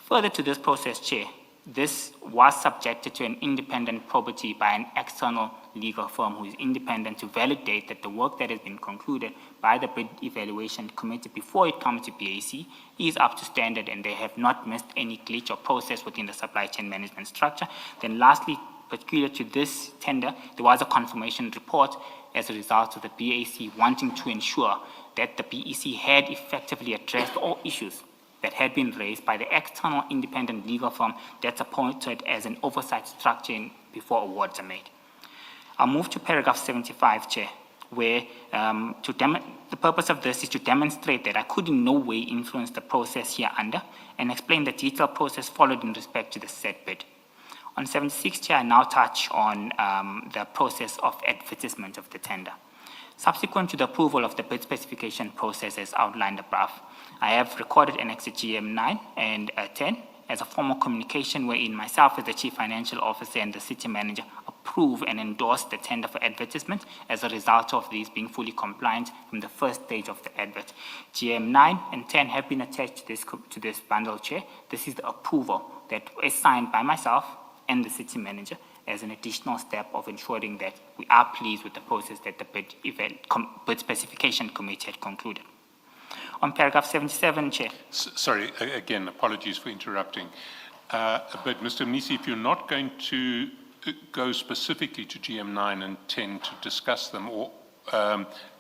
Further to this process, Chair, this was subjected to an independent probity by an external legal firm who is independent to validate that the work that has been concluded by the bid evaluation committee before it comes to BAC is up to standard and they have not missed any glitch or process within the supply chain management structure. Then lastly, peculiar to this tender, there was a confirmation report as a result of the BAC wanting to ensure that the BEC had effectively addressed all issues that had been raised by the external independent legal firm that's appointed as an oversight structure before awards are made. I'll move to paragraph 75, Chair, where the purpose of this is to demonstrate that I could in no way influence the process here under and explain the detailed process followed in respect to the said bid. On 76, Chair, I now touch on the process of advertisement of the tender. Subsequent to the approval of the bid specification process as outlined above, I have recorded Annexure GM9 and 10 as a formal communication wherein myself as the Chief Financial Officer and the City Manager approve and endorse the tender for advertisement as a result of these being fully compliant from the first stage of the advert. GM9 and 10 have been attached to this bundle, Chair. This is the approval that is signed by myself and the City Manager as an additional step of ensuring that we are pleased with the process that the bid specification committee had concluded. On paragraph 77, Chair. Sorry, again, apologies for interrupting. But Mr. Minisi, if you're not going to go specifically to GM9 and 10 to discuss them, or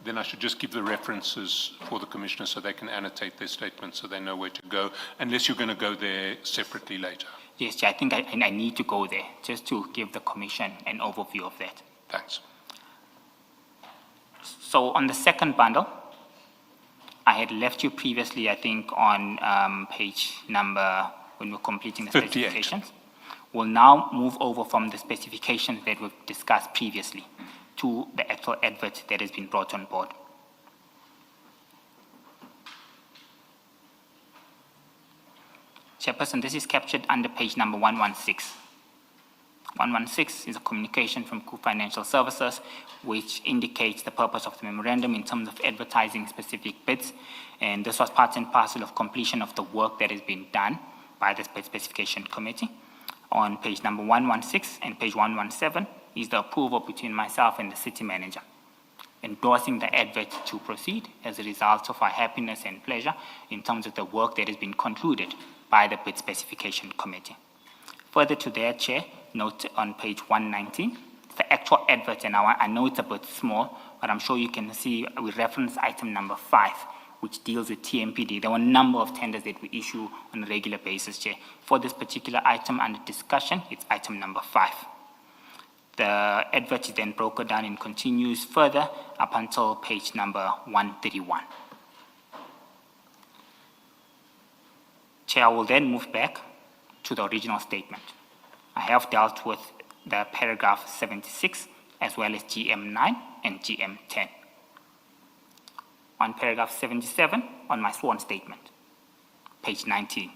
then I should just give the references for the Commissioner so they can annotate their statements so they know where to go, unless you're going to go there separately later. Yes, Chair, I think I need to go there just to give the Commission an overview of that. Thanks. So on the second bundle, I had left you previously, I think, on page number, when we're completing the 58. specifications. We'll now move over from the specifications that we've discussed previously to the actual advert that has been brought on board. Chairperson, this is captured under page number 116. 116 is a communication from Coop Financial Services, which indicates the purpose of the memorandum in terms of advertising specific bids. And this was part and parcel of completion of the work that has been done by the bid specification committee. On page number 116 and page 117 is the approval between myself and the city manager, endorsing the advert to proceed as a result of our happiness and pleasure in terms of the work that has been concluded by the bid specification committee. Further to that, Chair, note on page 119, the actual advert, and I know it's a bit small, but I'm sure you can see we reference item number 5, which deals with TMPD. There were a number of tenders that we issue on a regular basis, Chair. For this particular item under discussion, it's item number 5. The advert is then broken down and continues further up until page number 131. Chair, I will then move back to the original statement. I have dealt with the paragraph 76 as well as GM9 and GM10. On paragraph 77 on my sworn statement, page 19.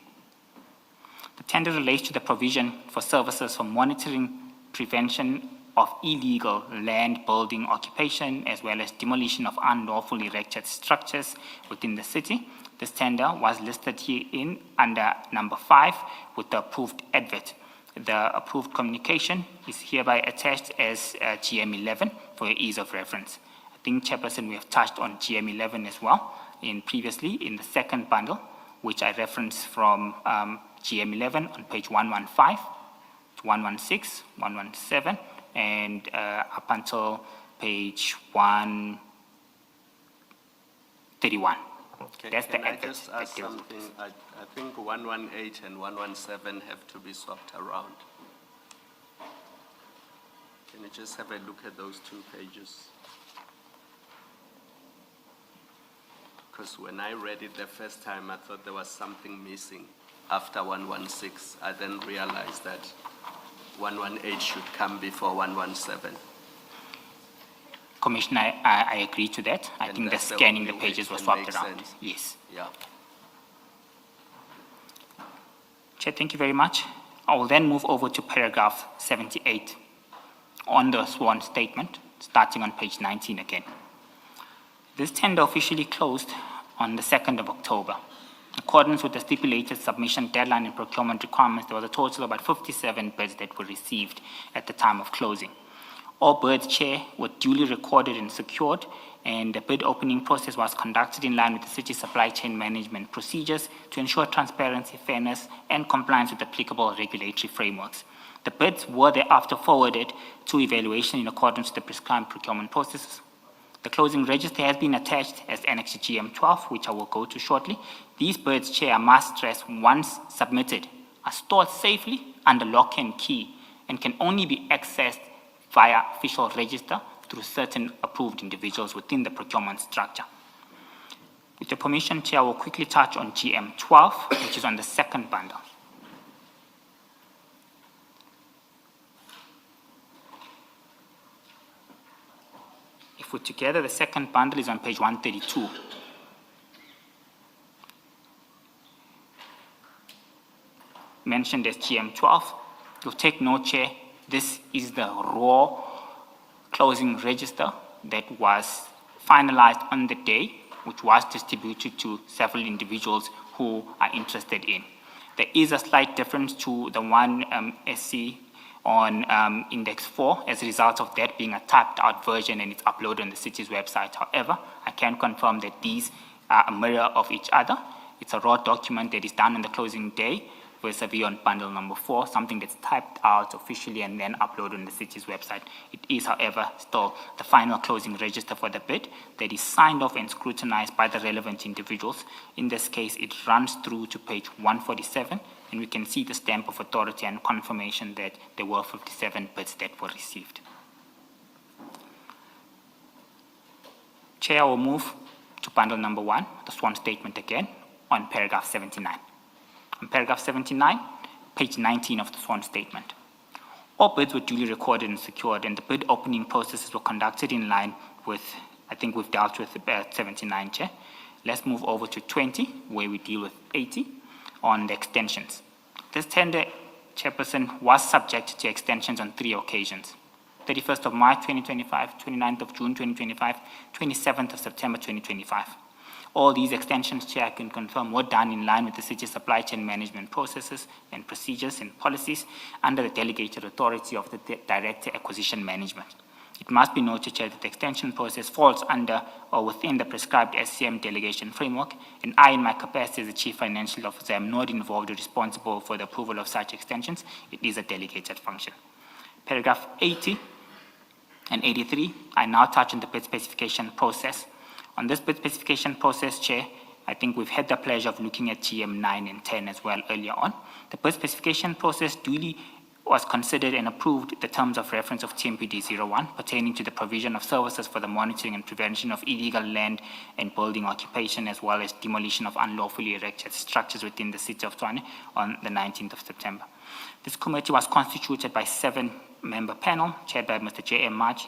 The tender relates to the provision for services for monitoring, prevention of illegal land building occupation as well as demolition of unlawfully erected structures within the city. This tender was listed herein under number 5 with the approved advert. The approved communication is hereby attached as GM11 for your ease of reference. I think, Chairperson, we have touched on GM11 as well previously in the second bundle, which I referenced from GM11 on page 115 to 116, 117, and up until page 131. Okay, That's can the I advert just that ask deals with something? I think 118 and 117 have to be swapped around. Can you just have a look at those 2 pages? Because when I read it the first time, I thought there was something missing after 116. I then realized that 118 should come before 117. Commissioner, I agree to that. I And think the that's the scanning the only way pages it was can swapped make around. sense. Yes. Yeah. Chair, thank you very much. I will then move over to paragraph 78 on the sworn statement, starting on page 19 again. This tender officially closed on the 2nd of October. In accordance with the stipulated submission deadline and procurement requirements, there was a total of about 57 bids that were received at the time of closing. All bids, Chair, were duly recorded and secured, and the bid opening process was conducted in line with the city supply chain management procedures to ensure transparency, fairness, and compliance with applicable regulatory frameworks. The bids were thereafter forwarded to evaluation in accordance with the prescribed procurement processes. The closing register has been attached as Annex to GM12, which I will go to shortly. These bids, Chair, I must stress, once submitted, are stored safely under lock and key and can only be accessed via official register through certain approved individuals within the procurement structure. With your permission, Chair, I will quickly touch on GM12, which is on the second bundle. If we're together, the second bundle is on page 132. Mentioned as GM12. You'll take note, Chair, this is the raw closing register that was finalized on the day, which was distributed to several individuals who are interested in. There is a slight difference to the one SC on Index 4 as a result of that being a typed out version and it's uploaded on the city's website. However, I can confirm that these are a mirror of each other. It's a raw document that is done on the closing day vis-a-vis on bundle number 4, something that's typed out officially and then uploaded on the city's website. It is, however, still the final closing register for the bid that is signed off and scrutinized by the relevant individuals. In this case, it runs through to page 147, and we can see the stamp of authority and confirmation that there were 57 bids that were received. Chair, I will move to bundle number 1, the sworn statement again, on paragraph 79. On paragraph 79, page 19 of the sworn statement. All bids were duly recorded and secured, and the bid opening processes were conducted in line with, I think we've dealt with 79, Chair. Let's move over to 20, where we deal with 80. on the extensions. This tender, Chairperson, was subject to extensions on 3 occasions: 31st of March 2025, 29th of June 2025, 27th of September 2025. All these extensions, Chair, I can confirm, were done in line with the city's supply chain management processes and procedures and policies under the delegated authority of the Director Acquisition Management. It must be noted, Chair, that the extension process falls under or within the prescribed SCM delegation framework, and I, in my capacity as the Chief Financial Officer, am not involved or responsible for the approval of such extensions. It is a delegated function. Paragraph 80 and 83, I now touch on the bid specification process. On this bid specification process, Chair, I think we've had the pleasure of looking at GM 9 and 10 as well earlier on. The bid specification process duly was considered and approved the terms of reference of TMPD 01 pertaining to the provision of services for the monitoring and prevention of illegal land and building occupation, as well as demolition of unlawfully erected structures within the city of Tshwane on the 19th of September. This committee was constituted by 7-member panel chaired by Mr. J.M. March.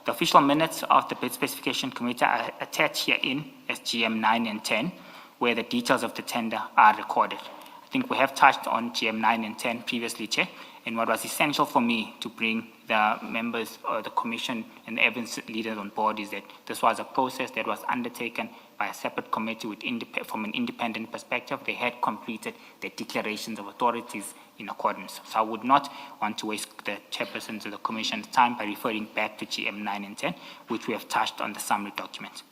The official minutes of the bid specification committee are attached herein as GM 9 and 10, where the details of the tender are recorded. I think we have touched on GM 9 and 10 previously, Chair, and what was essential for me to bring the members of the commission and the evidence leaders on board is that this was a process that was undertaken by a separate committee with from an independent perspective. They had completed their declarations of authorities in accordance. So I would not want to waste the chairpersons of the commission's time by referring back to GM 9 and 10, which we have touched on the summary document.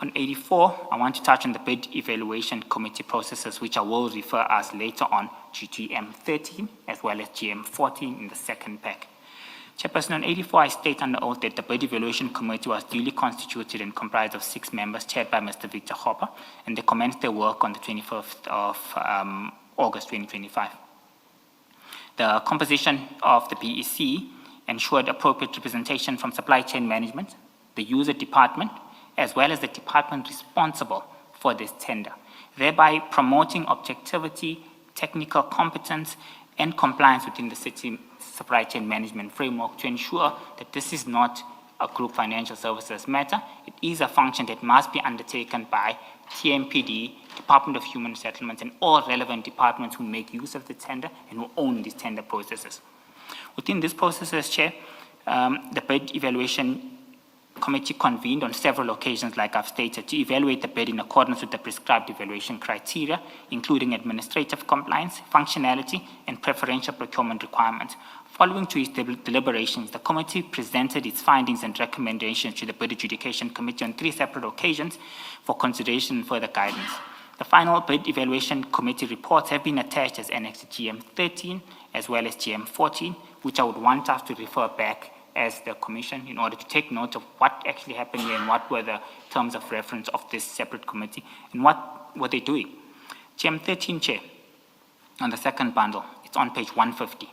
On 84, I want to touch on the bid evaluation committee processes, which I will refer us later on to GM 13 as well as GM 14 in the second pack. Chairperson, on 84, I state under oath that the bid evaluation committee was duly constituted and comprised of 6 members, chaired by Mr. Victor Hopper, and they commenced their work on the 21st of August 2025. The composition of the BEC ensured appropriate representation from supply chain management, the user department, as well as the department responsible for this tender, thereby promoting objectivity, technical competence, and compliance within the city supply chain management framework to ensure that this is not a group financial services matter. It is a function that must be undertaken by TMPD, Department of Human Settlements, and all relevant departments who make use of the tender and who own these tender processes. Within these processes, Chair, the bid evaluation committee convened on several occasions, like I've stated, to evaluate the bid in accordance with the prescribed evaluation criteria, including administrative compliance, functionality, and preferential procurement requirements. Following to its deliberations, the committee presented its findings and recommendations to the bid adjudication committee on 3 separate occasions for consideration and further guidance. The final bid evaluation committee reports have been attached as Annex to GM 13 as well as GM 14, which I would want us to refer back as the commission in order to take note of what actually happened here and what were the terms of reference of this separate committee and what were they doing. GM 13, Chair, on the second bundle, it's on page 150.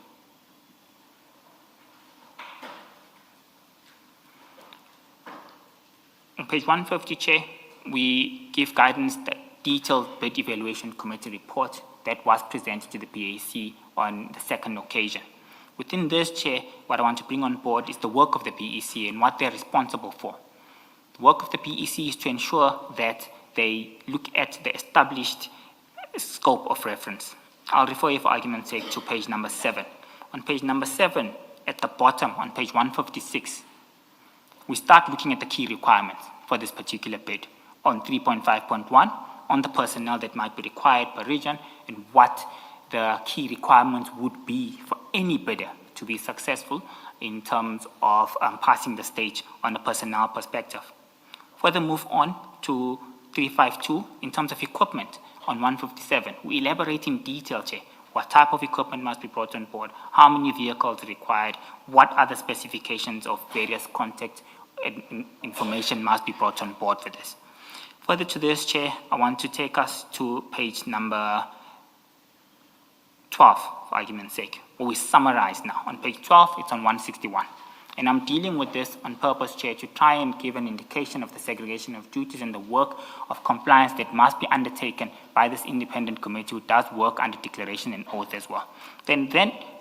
On page 150, Chair, we give guidance that detailed bid evaluation committee report that was presented to the BAC on the second occasion. Within this, Chair, what I want to bring on board is the work of the BEC and what they're responsible for. The work of the BEC is to ensure that they look at the established scope of reference. I'll refer you for argument's sake to page number 7. On page number 7, at the bottom, on page 156, we start looking at the key requirements for this particular bid on 3.5.1, on the personnel that might be required per region and what the key requirements would be for any bidder to be successful in terms of passing the stage on a personnel perspective. Further move on to 352 in terms of equipment on 157. We elaborate in detail, Chair, what type of equipment must be brought on board, how many vehicles are required, what other specifications of various contact information must be brought on board for this. Further to this, Chair, I want to take us to page number 12, for argument's sake, where we summarize now. On page 12, it's on 161. And I'm dealing with this on purpose, Chair, to try and give an indication of the segregation of duties and the work of compliance that must be undertaken by this independent committee who does work under declaration and oath as well. Then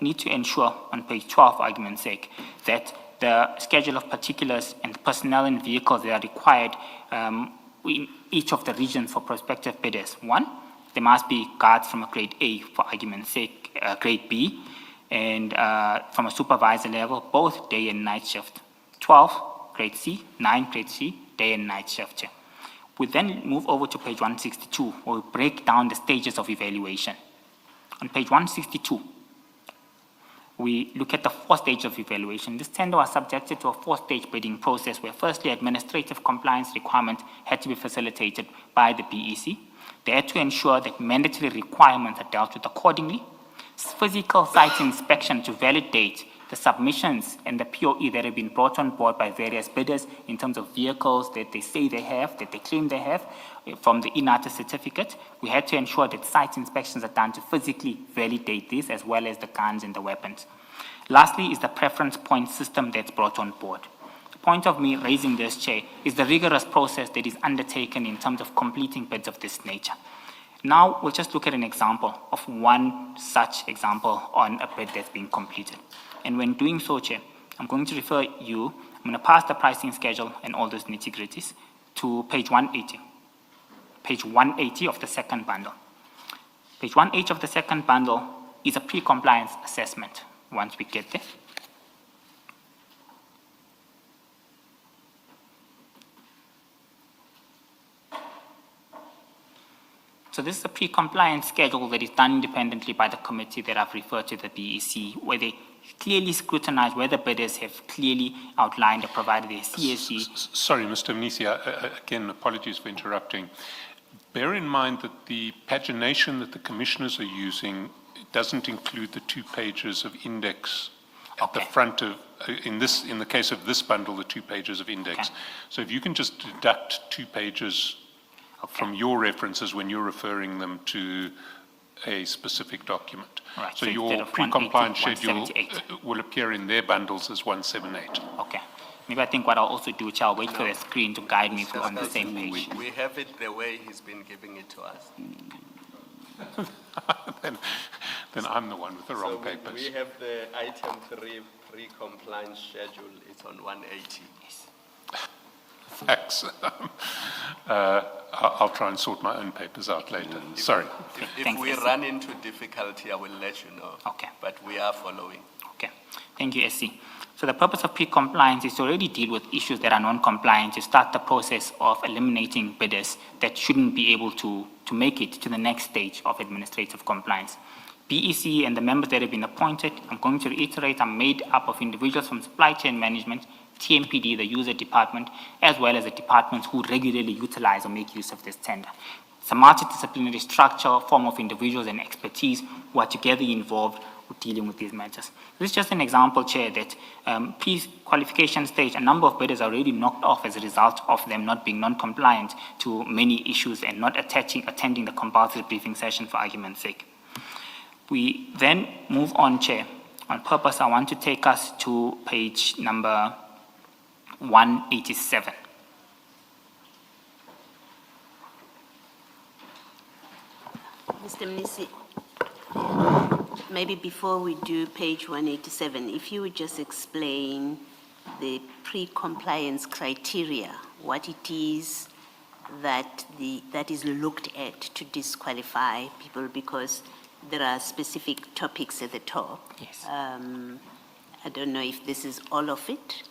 need to ensure on page 12, for argument's sake, that the schedule of particulars and the personnel and vehicles that are required in each of the regions for prospective bidders. 1, there must be guards from a grade A, for argument's sake, grade B, and from a supervisor level, both day and night shift. 12, grade C, 9, grade C, day and night shift. Chair. We then move over to page 162, where we break down the stages of evaluation. On page 162, we look at the 4 stages of evaluation. This tender was subjected to a 4-stage bidding process where firstly administrative compliance requirements had to be facilitated by the BEC. They had to ensure that mandatory requirements are dealt with accordingly. Physical site inspection to validate the submissions and the POE that have been brought on board by various bidders in terms of vehicles that they say they have, that they claim they have, from the INATA certificate. We had to ensure that site inspections are done to physically validate this, as well as the guns and the weapons. Lastly is the preference point system that's brought on board. The point of me raising this, Chair, is the rigorous process that is undertaken in terms of completing bids of this nature. Now, we'll just look at an example of one such example on a bid that's been completed. And when doing so, Chair, I'm going to refer you, I'm going to pass the pricing schedule and all those nitty-gritties to page 180. Page 180 of the second bundle. Page 180 of the second bundle is a pre-compliance assessment once we get there. So this is a pre-compliance schedule that is done independently by the committee that I've referred to the BEC, where they clearly scrutinize whether bidders have clearly outlined or provided their CSG. Sorry, Mr. Minisi, again, apologies for interrupting. Bear in mind that the pagination that the commissioners are using doesn't include the 2 pages of index at the front of, in the case of this bundle, the 2 pages of index. Okay. So if you can just deduct 2 pages from your references when you're referring them to a specific document. Right, so so your instead of pre-compliance 180, schedule will appear in their bundles as 178. Okay. Maybe I think what I'll also do, I'll wait for the screen to guide me on the same page. We have it the way he's been giving it to us. then I'm the one with the So wrong papers. we have the item 3 pre-compliance schedule, it's on 180. Thanks. I'll try and sort my own papers out later. Sorry. If Thanks, we SC. run into difficulty, I will let you know. Okay. But we are following. Okay. Thank you, SC. So the purpose of pre-compliance is to already deal with issues that are non-compliant, to start the process of eliminating bidders that shouldn't be able to make it to the next stage of administrative compliance. BEC and the members that have been appointed, I'm going to reiterate, are made up of individuals from supply chain management, TMPD, the user department, as well as the departments who regularly utilize or make use of this tender. It's a multidisciplinary structure, form of individuals and expertise who are together involved with dealing with these matters. This is just an example, Chair, that pre-qualification stage, a number of bidders are already knocked off as a result of them not being non-compliant to many issues and not attending the compulsory briefing session, for argument's sake. We then move on, Chair. On purpose, I want to take us to page number 187. Mr. Minisi, maybe before we do page 187, if you would just explain the pre-compliance criteria, what it is that is looked at to disqualify people, because there are specific topics at the top. Yes. I don't know if this is all of it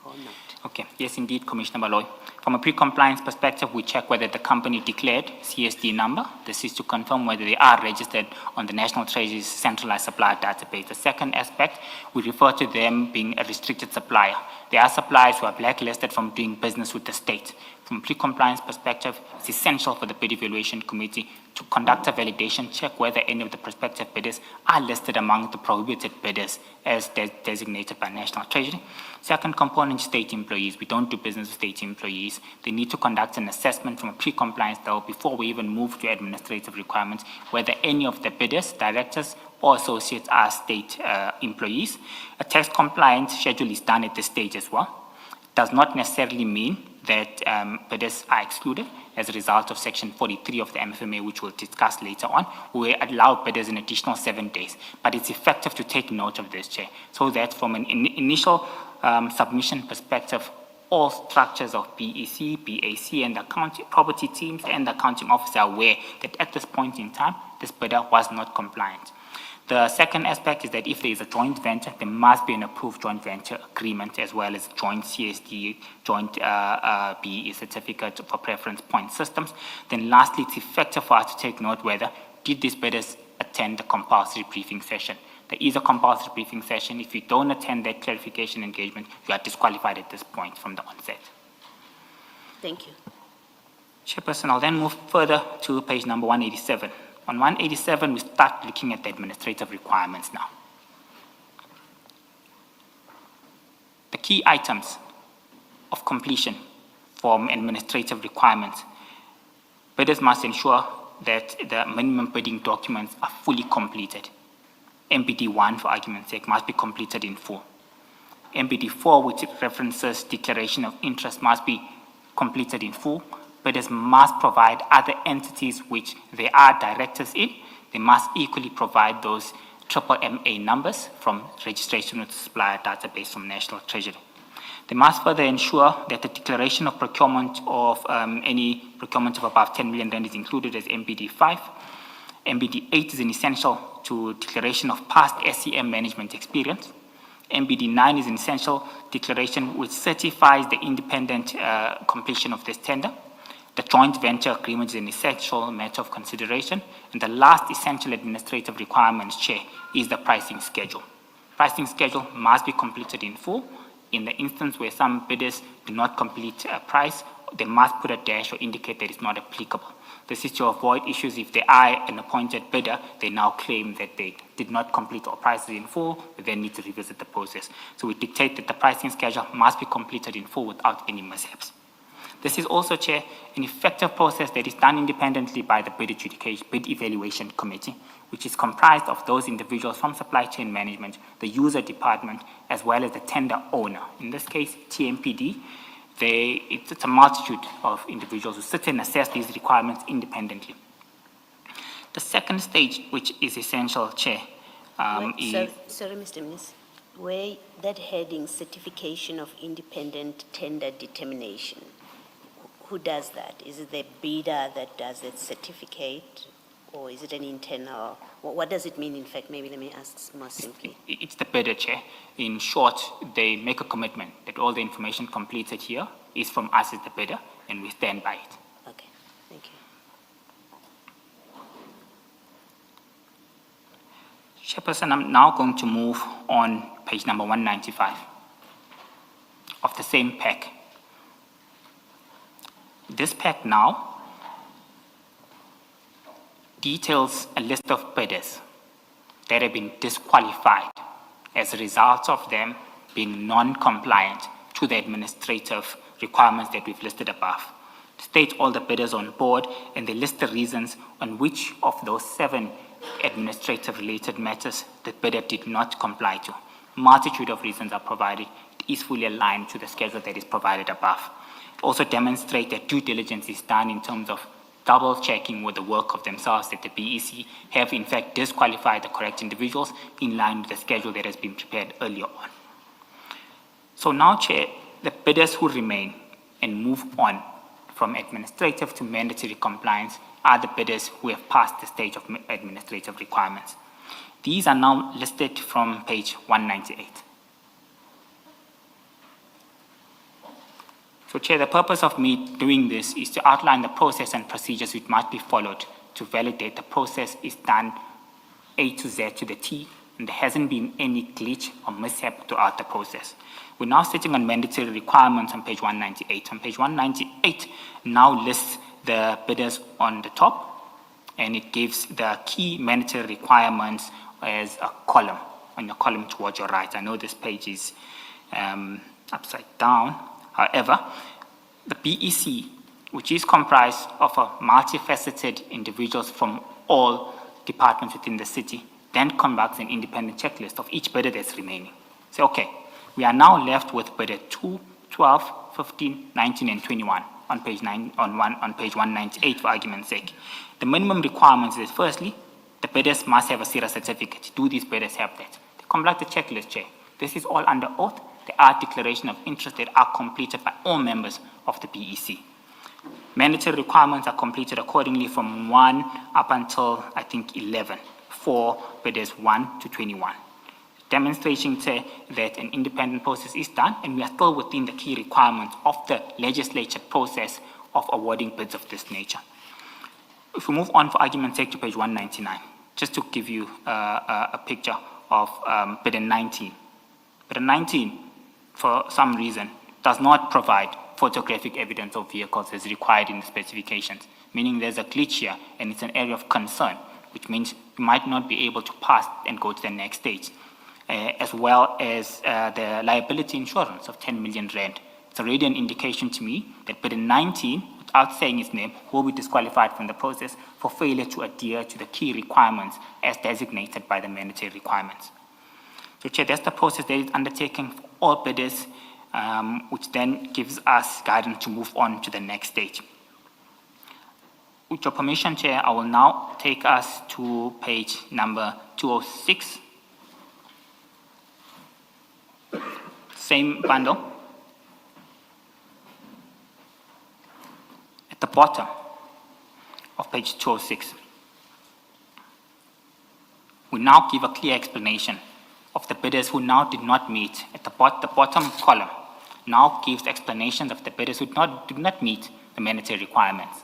or not. Okay, yes, indeed, Commissioner Baloy. From a pre-compliance perspective, we check whether the company declared CSD number. This is to confirm whether they are registered on the National Treasury's centralized supplier database. The second aspect, we refer to them being a restricted supplier. There are suppliers who are blacklisted from doing business with the state. From a pre-compliance perspective, it's essential for the bid evaluation committee to conduct a validation check whether any of the prospective bidders are listed among the prohibited bidders as designated by National Treasury. Second component, state employees. We don't do business with state employees. They need to conduct an assessment from a pre-compliance level before we even move to administrative requirements, whether any of the bidders, directors, or associates are state employees. A tax compliance schedule is done at this stage as well. It does not necessarily mean that bidders are excluded as a result of Section 43 of the MFMA, which we'll discuss later on. We allow bidders an additional 7 days, but it's effective to take note of this, Chair, so that from an initial submission perspective, all structures of BEC, BAC, and the county property teams and the accounting officer are aware that at this point in time, this bidder was not compliant. The second aspect is that if there is a joint venture, there must be an approved joint venture agreement as well as joint CSD, joint BE certificate for preference point systems. Then lastly, it's effective for us to take note whether did these bidders attend the compulsory briefing session. There is a compulsory briefing session. If you don't attend that clarification engagement, you are disqualified at this point from the onset. Thank you. Chairperson, I'll then move further to page number 187. On 187, we start looking at the administrative requirements now. The key items of completion from administrative requirements. Bidders must ensure that the minimum bidding documents are fully completed. MBD1, for argument's sake, must be completed in full. MBD4, which references declaration of interest, must be completed in full. Bidders must provide other entities which they are directors in. They must equally provide those MMA numbers from registration with supplier database from National Treasury. They must further ensure that the declaration of procurement of any procurement of above 10 million rand is included as MBD5. MBD8 is an essential to declaration of past SEM management experience. MBD9 is an essential declaration which certifies the independent completion of this tender. The joint venture agreement is an essential matter of consideration. And the last essential administrative requirements, Chair, is the pricing schedule. Pricing schedule must be completed in full. In the instance where some bidders do not complete a price, they must put a dash or indicate that it's not applicable. This is to avoid issues if they are an appointed bidder, they now claim that they did not complete all prices in full, they then need to revisit the process. So we dictate that the pricing schedule must be completed in full without any mishaps. This is also, Chair, an effective process that is done independently by the bid evaluation committee, which is comprised of those individuals from supply chain management, the user department, as well as the tender owner. In this case, TMPD, it's a multitude of individuals who sit and assess these requirements independently. The second stage, which is essential, Chair, is... Sorry, Mr. Minisi. Where that heading, certification of independent tender determination, who does that? Is it the bidder that does that certificate, or is it an internal? What does it mean, in fact? Maybe let me ask more simply. It's the bidder, Chair. In short, they make a commitment that all the information completed here is from us as the bidder, and we stand by it. Okay, thank you. Chairperson, I'm now going to move on page number 195 of the same pack. This pack now details a list of bidders that have been disqualified as a result of them being non-compliant to the administrative requirements that we've listed above. State all the bidders on board, and they list the reasons on which of those 7 administrative related matters the bidder did not comply to. Multitude of reasons are provided. It is fully aligned to the schedule that is provided above. It also demonstrates that due diligence is done in terms of double checking with the work of themselves, that the BEC have in fact disqualified the correct individuals in line with the schedule that has been prepared earlier on. So now, Chair, the bidders who remain and move on from administrative to mandatory compliance are the bidders who have passed the stage of administrative requirements. These are now listed from page 198. So, Chair, the purpose of me doing this is to outline the process and procedures which must be followed to validate the process is done A to Z to the T, and there hasn't been any glitch or mishap throughout the process. We're now sitting on mandatory requirements on page 198. On page 198 now lists the bidders on the top, and it gives the key mandatory requirements as a column, on your column towards your right. I know this page is upside down. However, the BEC, which is comprised of a multifaceted individuals from all departments within the city, then conducts an independent checklist of each bidder that's remaining. So, okay, we are now left with bidder 2, 12, 15, 19, and 21 on page 198 for argument's sake. The minimum requirements is, firstly, the bidders must have a CIRA certificate. Do these bidders have that? They conduct the checklist, Chair. This is all under oath. there are declarations of interest that are completed by all members of the BEC. Mandatory requirements are completed accordingly from 1 up until, I think, 11, for bidders 1 to 21. Demonstrating that an independent process is done, and we are still within the key requirements of the legislature process of awarding bids of this nature. If we move on for argument's sake to page 199, just to give you a picture of bidder 19. Bidder 19, for some reason, does not provide photographic evidence of vehicles as required in the specifications, meaning there's a glitch here and it's an area of concern, which means you might not be able to pass and go to the next stage, as well as the liability insurance of 10 million rand. It's already an indication to me that bidder 19, without saying his name, will be disqualified from the process for failure to adhere to the key requirements as designated by the mandatory requirements. So, Chair, that's the process that is undertaken for all bidders, which then gives us guidance to move on to the next stage. With your permission, Chair, I will now take us to page number 206. Same bundle. At the bottom of page 206, we now give a clear explanation of the bidders who now did not meet. At the bottom column now gives explanations of the bidders who did not meet the mandatory requirements.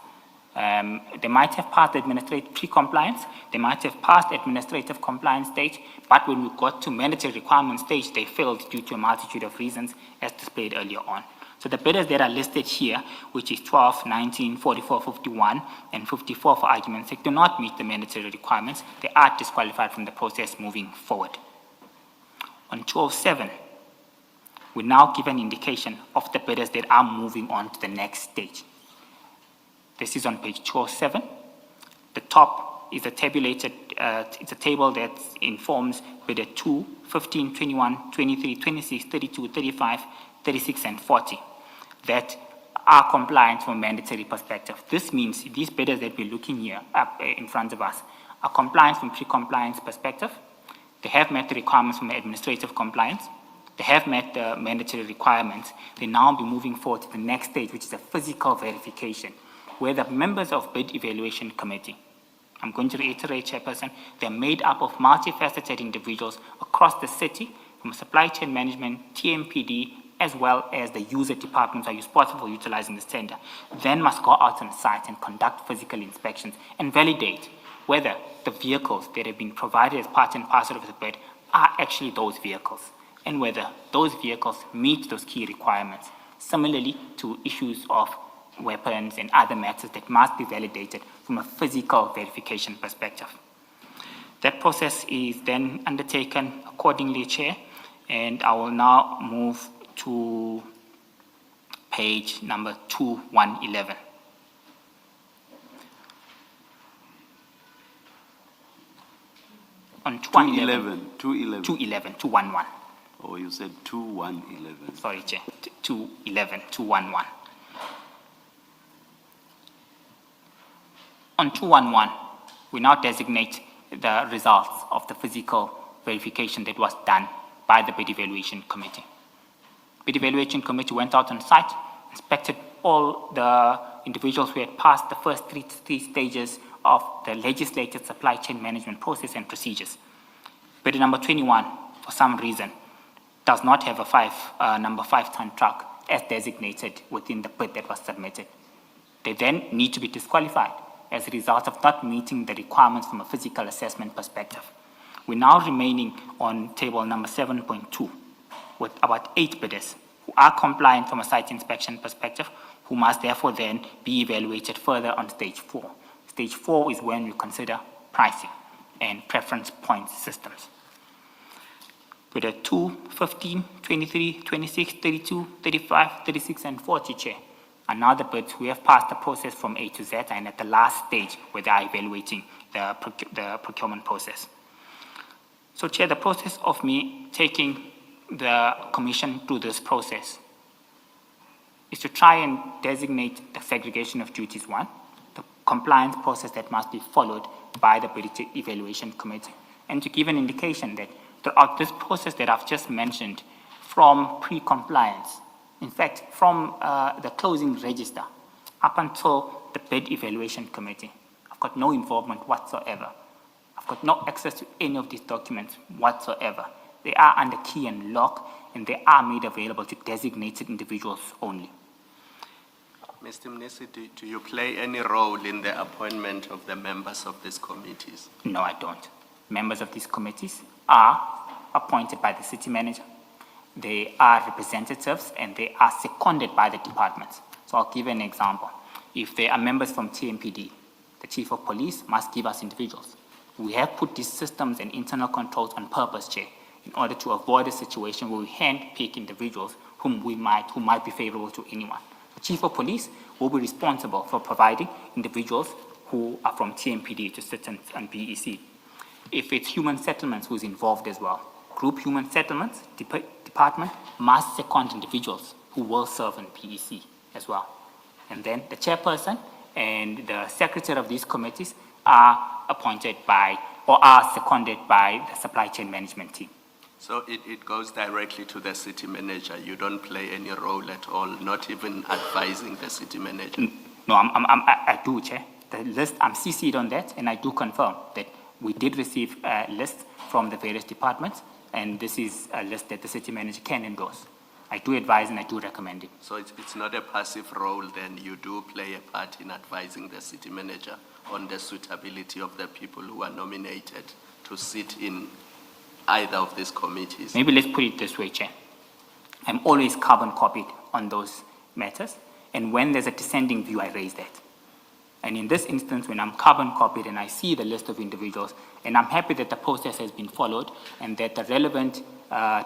They might have passed administrative pre-compliance, they might have passed administrative compliance stage, but when we got to mandatory requirement stage, they failed due to a multitude of reasons as displayed earlier on. So the bidders that are listed here, which is 12, 19, 44, 51, and 54 for argument's sake, do not meet the mandatory requirements. They are disqualified from the process moving forward. On 207, we now give an indication of the bidders that are moving on to the next stage. This is on page 207. The top is a tabulated, it's a table that informs bidder 2, 15, 21, 23, 26, 32, 35, 36, and 40 that are compliant from a mandatory perspective. This means these bidders that we're looking here up in front of us are compliant from pre-compliance perspective. They have met the requirements from administrative compliance. They have met the mandatory requirements. They now be moving forward to the next stage, which is a physical verification, where the members of bid evaluation committee, I'm going to reiterate, Chairperson, they're made up of multifaceted individuals across the city, from supply chain management, TMPD, as well as the user departments are responsible for utilizing this tender, then must go out on site and conduct physical inspections and validate whether the vehicles that have been provided as part and parcel of the bid are actually those vehicles, and whether those vehicles meet those key requirements. Similarly to issues of weapons and other matters that must be validated from a physical verification perspective. That process is then undertaken accordingly, Chair, and I will now move to page number 2111. On 211. 211. Oh, you said 2111. Sorry, Chair, 211, 211. On 211, we now designate the results of the physical verification that was done by the bid evaluation committee. Bid evaluation committee went out on site, inspected all the individuals who had passed the first three stages of the legislated supply chain management process and procedures. Bidder number 21, for some reason, does not have a number 5-ton truck as designated within the bid that was submitted. They then need to be disqualified as a result of not meeting the requirements from a physical assessment perspective. We're now remaining on table number 7.2 with about 8 bidders who are compliant from a site inspection perspective, who must therefore then be evaluated further on stage 4. Stage 4 is when we consider pricing and preference point systems. Bidder 2, 15, 23, 26, 32, 35, 36, and 40, Chair, are now the bids who have passed the process from A to Z and at the last stage where they are evaluating the procurement process. So, Chair, the process of me taking the commission through this process is to try and designate the segregation of duties, one, the compliance process that must be followed by the bid evaluation committee, and to give an indication that throughout this process that I've just mentioned, from pre-compliance. In fact, from the closing register up until the bid evaluation committee. I've got no involvement whatsoever. I've got no access to any of these documents whatsoever. They are under key and lock, and they are made available to designated individuals only. Mr. Minisi, do you play any role in the appointment of the members of these committees? No, I don't. Members of these committees are appointed by the city manager. They are representatives, and they are seconded by the departments. So I'll give you an example. If there are members from TMPD, the chief of police must give us individuals. We have put these systems and internal controls on purpose, Chair, in order to avoid a situation where we hand-pick individuals who might be favorable to anyone. The chief of police will be responsible for providing individuals who are from TMPD to sit on BEC. If it's human settlements who's involved as well, group human settlements department must second individuals who will serve on BEC as well. And then the chairperson and the secretary of these committees are appointed by or are seconded by the supply chain management team. So it goes directly to the city manager. You don't play any role at all, not even advising the city manager? No, I do, Chair. The list, I'm CC'd on that, and I do confirm that we did receive a list from the various departments, and this is a list that the city manager can endorse. I do advise and I do recommend it. So it's not a passive role then, you do play a part in advising the city manager on the suitability of the people who are nominated to sit in either of these committees? Maybe let's put it this way, Chair. I'm always carbon copied on those matters, and when there's a dissenting view, I raise that. And in this instance, when I'm carbon copied and I see the list of individuals, and I'm happy that the process has been followed and that the relevant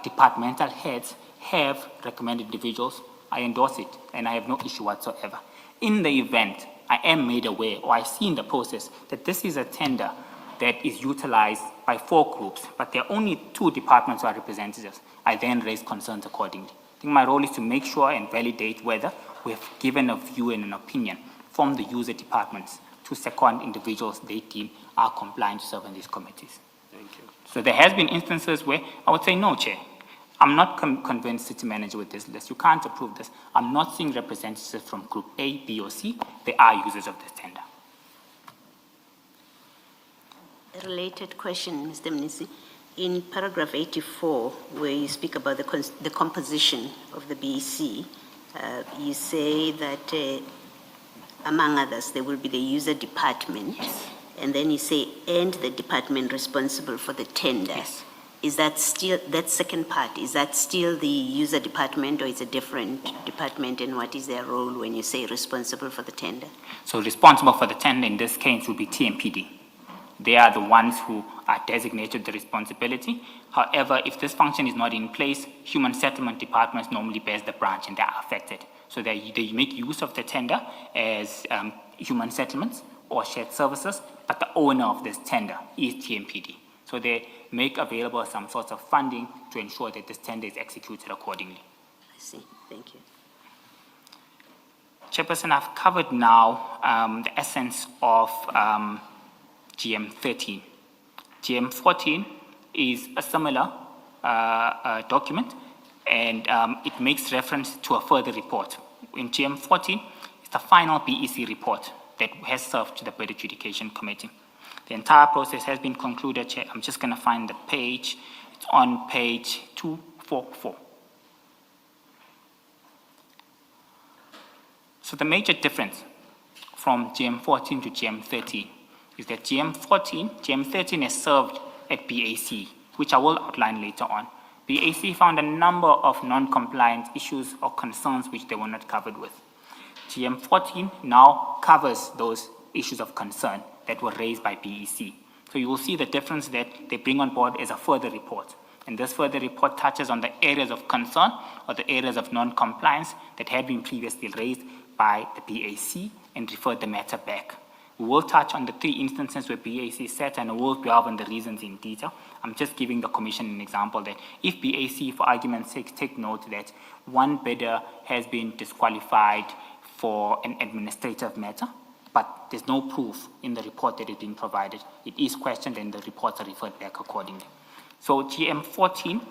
departmental heads have recommended individuals, I endorse it, and I have no issue whatsoever. In the event I am made aware, or I see in the process, that this is a tender that is utilized by 4 groups, but there are only 2 departments who are representatives, I then raise concerns accordingly. I think my role is to make sure and validate whether we have given a view and an opinion from the user departments to second individuals they deem are compliant to serve in these committees. Thank you. So there has been instances where I would say, no, Chair, I'm not convinced city manager with this list. You can't approve this. I'm not seeing representatives from group A, B, or C. They are users of this tender. A related question, Mr. Minisi. In paragraph 84, where you speak about the composition of the BEC, you say that among others, there will be the user department, Yes. and then you say, and the department responsible for the tender. Yes. Is that still, that second part, is that still the user department, or is it a different department, and what is their role when you say responsible for the tender? So responsible for the tender in this case will be TMPD. They are the ones who are designated the responsibility. However, if this function is not in place, human settlement departments normally bears the branch and they are affected. So they make use of the tender as human settlements or shared services, but the owner of this tender is TMPD. So they make available some sort of funding to ensure that this tender is executed accordingly. I see, thank you. Chairperson, I've covered now the essence of GM13. GM14 is a similar document, and it makes reference to a further report. In GM14, it's the final BEC report that has served to the Bid Adjudication Committee. The entire process has been concluded, Chair. I'm just going to find the page. It's on page 244. So the major difference from GM14 to GM13 is that GM13 is served at BAC, which I will outline later on. BAC found a number of non-compliant issues or concerns which they were not covered with. GM14 now covers those issues of concern that were raised by BEC. So you will see the difference that they bring on board as a further report. And this further report touches on the areas of concern or the areas of non-compliance that had been previously raised by the BAC and referred the matter back. We will touch on the 3 instances where BAC sat, and we will delve on the reasons in detail. I'm just giving the Commission an example that if BAC, for argument's sake, take note that one bidder has been disqualified for an administrative matter, but there's no proof in the report that is being provided, it is questioned and the reports are referred back accordingly. So GM14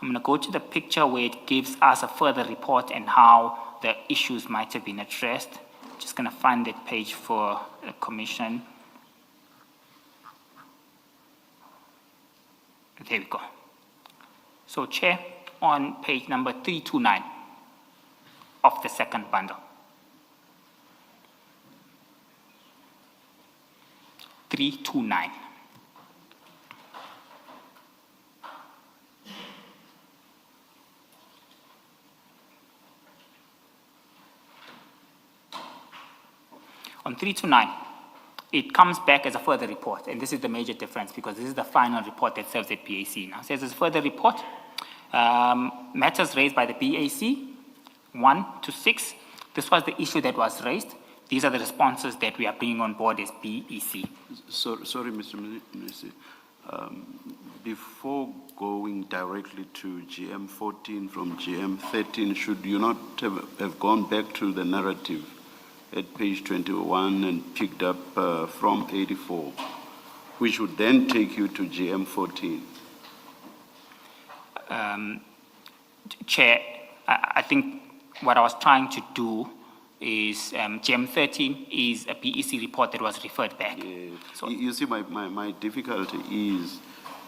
I'm going to go to the picture where it gives us a further report and how the issues might have been addressed. Just going to find that page for the commission. There we go. So, Chair, on page number 329 of the second bundle. 329. On 329, it comes back as a further report, and this is the major difference because this is the final report that serves at BAC now. It says as further report, matters raised by the BAC, 1 to 6. This was the issue that was raised. These are the responses that we are bringing on board as BEC. Sorry, Mr. Minisi. Before going directly to GM 14 from GM 13, should you not have gone back to the narrative at page 21 and picked up from 84, which would then take you to GM 14? Chair, I think what I was trying to do is GM 13 is a BEC report that was referred back. So, you see, my difficulty is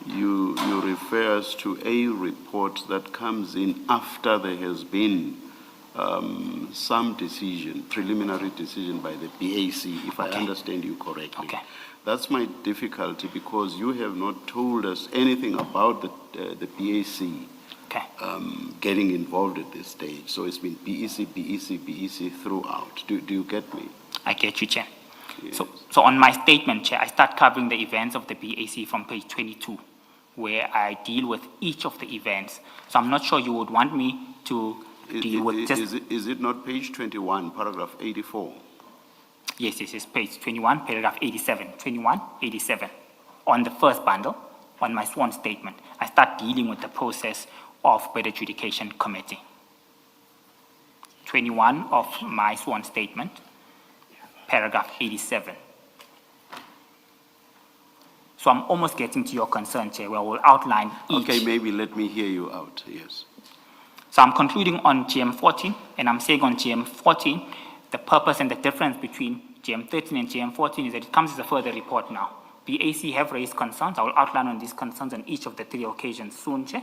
you refer us to a report that comes in after there has been some decision, preliminary decision by the BAC, if I understand you correctly. Okay. That's my difficulty because you have not told us anything about the BAC getting involved at this stage. So it's been BEC throughout. Do you get me? I get you, Chair. Yes. So on my statement, Chair, I start covering the events of the BAC from page 22, where I deal with each of the events. So I'm not sure you would want me to deal with just... Is it not page 21, paragraph 84? Yes, page 21, paragraph 87. 21, 87. On the first bundle, on my sworn statement, I start dealing with the process of Bid Adjudication Committee. 21 of my sworn statement, paragraph 87. So I'm almost getting to your concern, Chair, where we'll outline each. Okay, maybe let me hear you out, yes. So I'm concluding on GM 14, and I'm saying on GM 14, the purpose and the difference between GM 13 and GM 14 is that it comes as a further report now. BAC have raised concerns. I will outline on these concerns on each of the 3 occasions soon, Chair.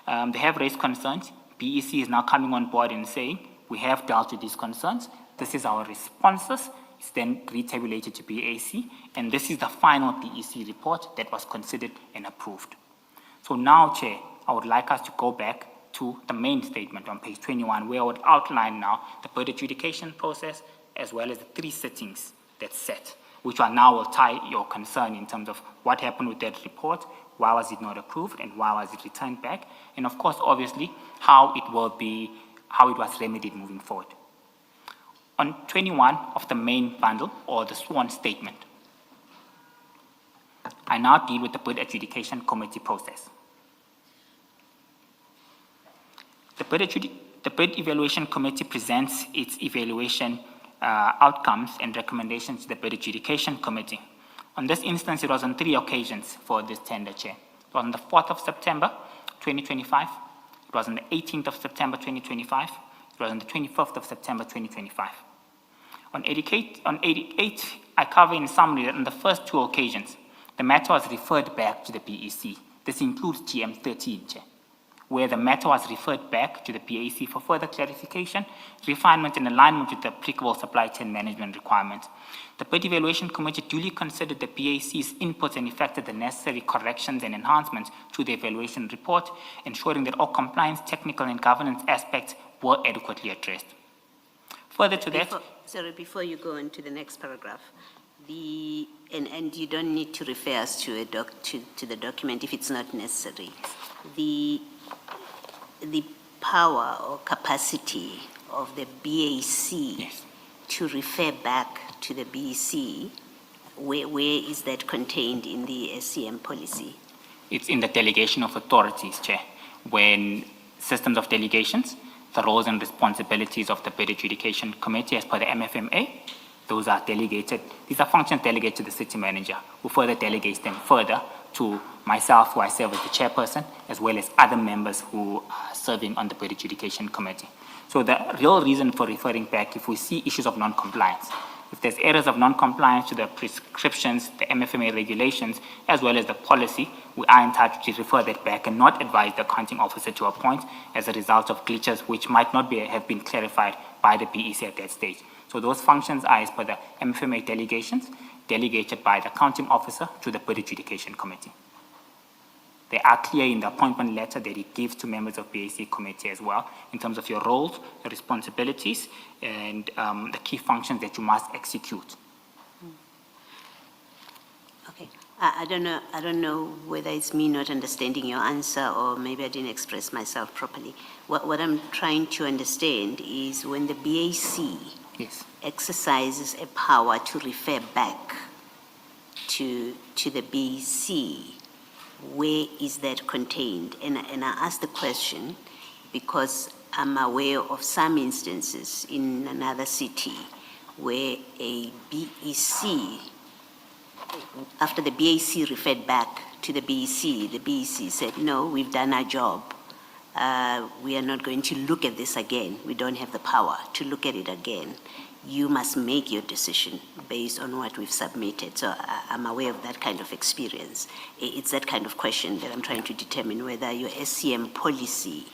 They have raised concerns. BAC is now coming on board and saying, we have dealt with these concerns. This is our responses. It's then retabulated to BAC, and this is the final BEC report that was considered and approved. So now, Chair, I would like us to go back to the main statement on page 21, where I would outline now the bid adjudication process as well as the 3 sittings that's set, which one now will tie your concern in terms of what happened with that report, why was it not approved, and why was it returned back, and of course, obviously, how it was remedied moving forward. On 21 of the main bundle, or the sworn statement, I now deal with the Bid Adjudication Committee process. The Bid Evaluation Committee presents its evaluation outcomes and recommendations to the Bid Adjudication Committee. On this instance, it was on 3 occasions for this tender, Chair. It was on the 4th of September, 2025. It was on the 18th of September, 2025. It was on the 25th of September, 2025. On 88, I cover in summary that on the first 2 occasions, the matter was referred back to the BEC. This includes GM 13, Chair, where the matter was referred back to the BAC for further clarification, refinement, and alignment with the applicable supply chain management requirements. The Bid Evaluation Committee duly considered the BAC's inputs and effected the necessary corrections and enhancements to the evaluation report, ensuring that all compliance, technical, and governance aspects were adequately addressed. Further to that... Before you go on to the next paragraph, and you don't need to refer us to the document if it's not necessary. The power or capacity of the BAC to refer back to the BEC, where is that contained in the SCM policy? It's in the delegation of authorities, Chair. When systems of delegations, the roles and responsibilities of the Bid Adjudication Committee as per the MFMA, those are delegated. These are functions delegated to the city manager, who further delegates them further to myself, who I serve as the chairperson, as well as other members who are serving on the Board Adjudication Committee. So the real reason for referring back, if we see issues of non-compliance, if there's errors of non-compliance to the prescriptions, the MFMA regulations, as well as the policy, we are entitled to refer that back and not advise the accounting officer to appoint as a result of glitches which might not have been clarified by the BEC at that stage. So those functions are as per the MFMA delegations, delegated by the accounting officer to the Board Adjudication Committee. They are clear in the appointment letter that it gives to members of BAC committee as well, in terms of your roles, your responsibilities, and the key functions that you must execute. Okay, I don't know whether it's me not understanding your answer or maybe I didn't express myself properly. What I'm trying to understand is when the BAC Yes. exercises a power to refer back to the BC, where is that contained? And I ask the question because I'm aware of some instances in another city where a BEC, after the BAC referred back to the BEC said, no, we've done our job. We are not going to look at this again. We don't have the power to look at it again. You must make your decision based on what we've submitted. So I'm aware of that kind of experience. It's that kind of question that I'm trying to determine whether your SCM policy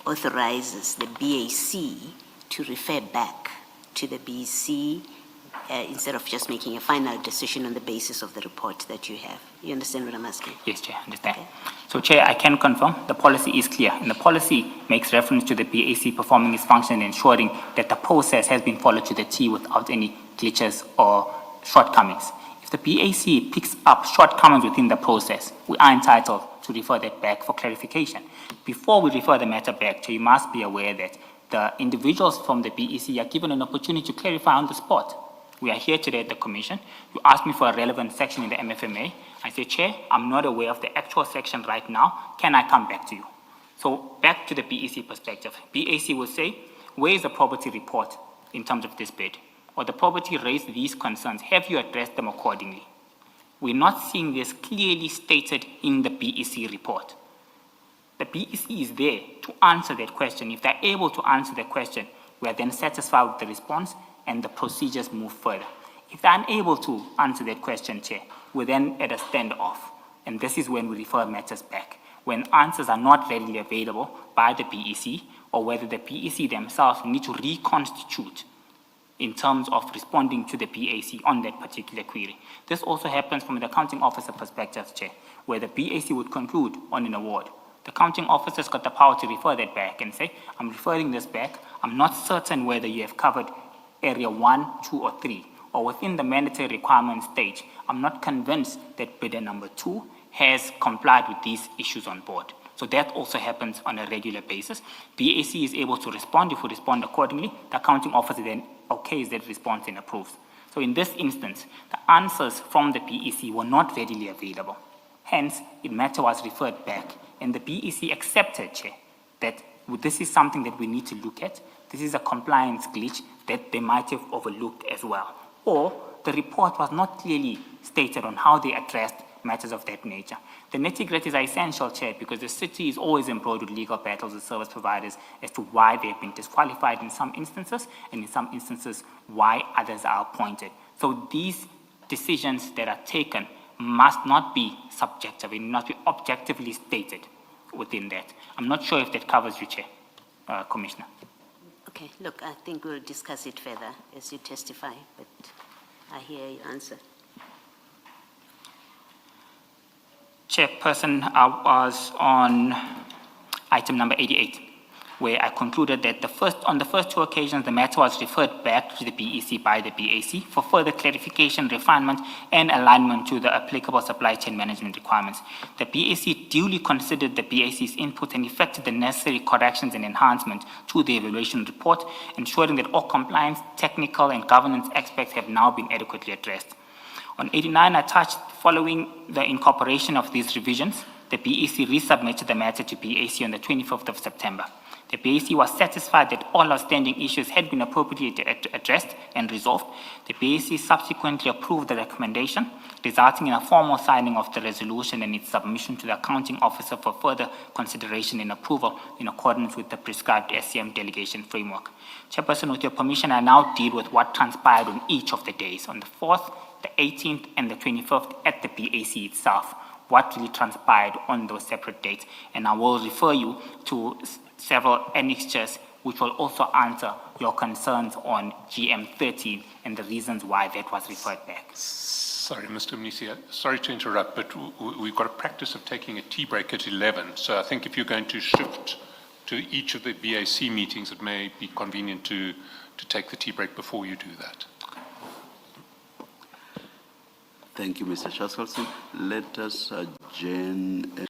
authorizes the BAC to refer back to the BC instead of just making a final decision on the basis of the report that you have. You understand what I'm asking? Yes, Chair, I understand. Okay. So, Chair, I can confirm the policy is clear, and the policy makes reference to the BAC performing its function and ensuring that the process has been followed to the T without any glitches or shortcomings. If the BAC picks up shortcomings within the process, we are entitled to refer that back for clarification. Before we refer the matter back, Chair, you must be aware that the individuals from the BEC are given an opportunity to clarify on the spot. We are here today at the Commission. You asked me for a relevant section in the MFMA. I say, Chair, I'm not aware of the actual section right now. Can I come back to you? So back to the BEC perspective. BAC will say, where is the property report in terms of this bid? Or the property raised these concerns. Have you addressed them accordingly? We're not seeing this clearly stated in the BEC report. The BEC is there to answer that question. If they're able to answer that question, we are then satisfied with the response and the procedures move further. If they're unable to answer that question, Chair, we're then at a standoff. And this is when we refer matters back. When answers are not readily available by the BEC, or whether the BEC themselves need to reconstitute in terms of responding to the BAC on that particular query. This also happens from the accounting officer perspective, Chair, where the BAC would conclude on an award. The accounting officer's got the power to refer that back and say, I'm referring this back. I'm not certain whether you have covered area 1, 2, or 3, or within the mandatory requirement stage. I'm not convinced that bidder number 2 has complied with these issues on board. So that also happens on a regular basis. BAC is able to respond. If we respond accordingly, the accounting officer then okays that response and approves. So in this instance, the answers from the BEC were not readily available. Hence, the matter was referred back, and the BEC accepted, Chair, that this is something that we need to look at. This is a compliance glitch that they might have overlooked as well. Or the report was not clearly stated on how they addressed matters of that nature. The nitty-gritties are essential, Chair, because the city is always embroiled with legal battles with service providers as to why they have been disqualified in some instances, and in some instances, why others are appointed. So these decisions that are taken must not be subjective, it must be objectively stated within that. I'm not sure if that covers you, Chair, Commissioner. Okay, look, I think we'll discuss it further as you testify, but I hear your answer. Chairperson, I was on item number 88, where I concluded that on the first 2 occasions, the matter was referred back to the BEC by the BAC for further clarification, refinement, and alignment to the applicable supply chain management requirements. The BAC duly considered the BAC's input and effected the necessary corrections and enhancements to the evaluation report, ensuring that all compliance, technical, and governance aspects have now been adequately addressed. On 89, I touched, following the incorporation of these revisions, the BEC resubmitted the matter to BAC on the 25th of September. The BAC was satisfied that all outstanding issues had been appropriately addressed and resolved. The BAC subsequently approved the recommendation, resulting in a formal signing of the resolution and its submission to the accounting officer for further consideration and approval in accordance with the prescribed SCM delegation framework. Chairperson, with your permission, I now deal with what transpired on each of the days, on the 4th, the 18th, and the 25th at the BAC itself, what really transpired on those separate dates. And I will refer you to several annexures which will also answer your concerns on GM13 and the reasons why that was referred back. Sorry, Mr. Minisi, sorry to interrupt, but we've got a practice of taking a tea break at 11. So I think if you're going to shift to each of the BAC meetings, it may be convenient to take the tea break before you do that. Thank you, Mr. Chaskalson. Let us adjourn.